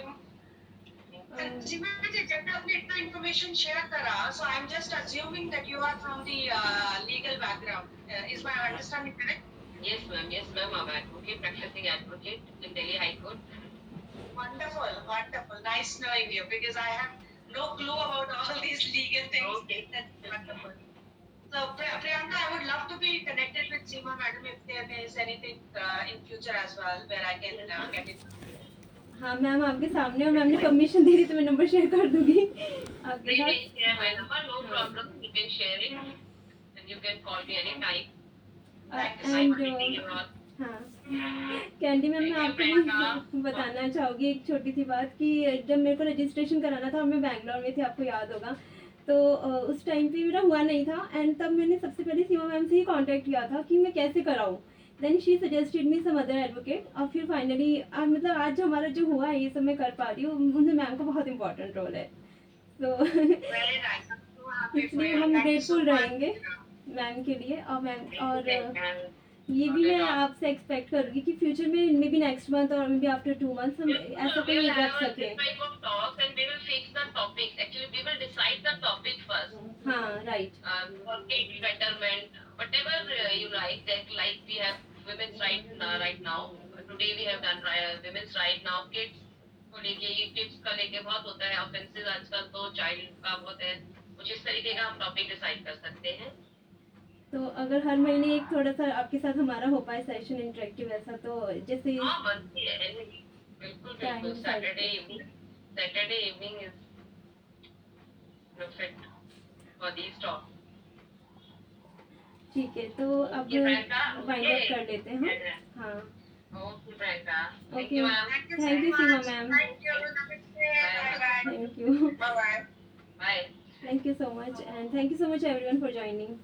Seema ji, जब आपने इतना information share करा, so I'm just assuming that you are from the legal background. Is my understanding correct? Yes ma'am, I'm advocate, practicing advocate in Delhi High Court. Wonderful. Nice knowing you, because I have no clue about all these legal things. Okay. That's wonderful. So Priyanka, I would love to be connected with Seema madam if there is anything in future as well where I can get it. हाँ ma'am, आपके सामने, और ma'am ने permission दे दी तो मैं number share कर दूंगी आपके साथ। No problem, you can share it and you can call me anytime. हाँ कैंडी मैम, मैं आपको भी बताना चाहूँगी एक छोटी सी बात, कि जब मेरे को रजिस्ट्रेशन कराना था और मैं बैंगलोर में थी, आपको याद होगा, तो उस टाइम पे मेरा हुआ नहीं था, एंड तब मैंने सबसे पहले सीमा मैम से ही कांटेक्ट किया था कि मैं कैसे कराऊँ, then she suggested me some other advocate, और फिर फाइनली मतलब आज हमारा जो हुआ है ये सब मैं कर पा रही हूँ, उनमें मैम का बहुत इंपॉर्टेंट रोल है। तो Very nice. I'm so happy for इसलिए you. हम Thank you so grateful much. रहेंगे मैम के लिए। और मैम और And ये भी मैं आपसे एक्सपेक्ट करूँगी कि फ्यूचर में मे बी नेक्स्ट मंथ और मे बी आफ्टर 2 months हम ऐसा we कोई will रख have this सकें। type of talks and we will fix the topics. Actually, we will decide the topic first. हाँ right. For kid betterment, whatever you like we have women's right now. Today we have done women's right now. Kids को लेके ये kids का लेके बहुत होता है offenses आजकल तो child का बहुत है। कुछ इस तरीके का हम टॉपिक डिसाइड कर सकते हैं। तो अगर हर महीने एक थोड़ा सा आपके साथ हमारा हो पाए सेशन इंटरेक्टिव ऐसा, तो जैसे हाँ बनती है बिल्कुल बिल्कुल। Saturday evening is perfect for these talks. ठीक है, तो अब Okay, Priyanka, wind up okay. कर लेते हैं हम। हाँ Okay, Priyanka. Thank okay, you, ma'am. Thank you thank so you Seema much. Ma'am. Thank you. Namaste. Bye bye. Thank you, Bye bye. Bye. Thank you so much, and thank you so much everyone for joining.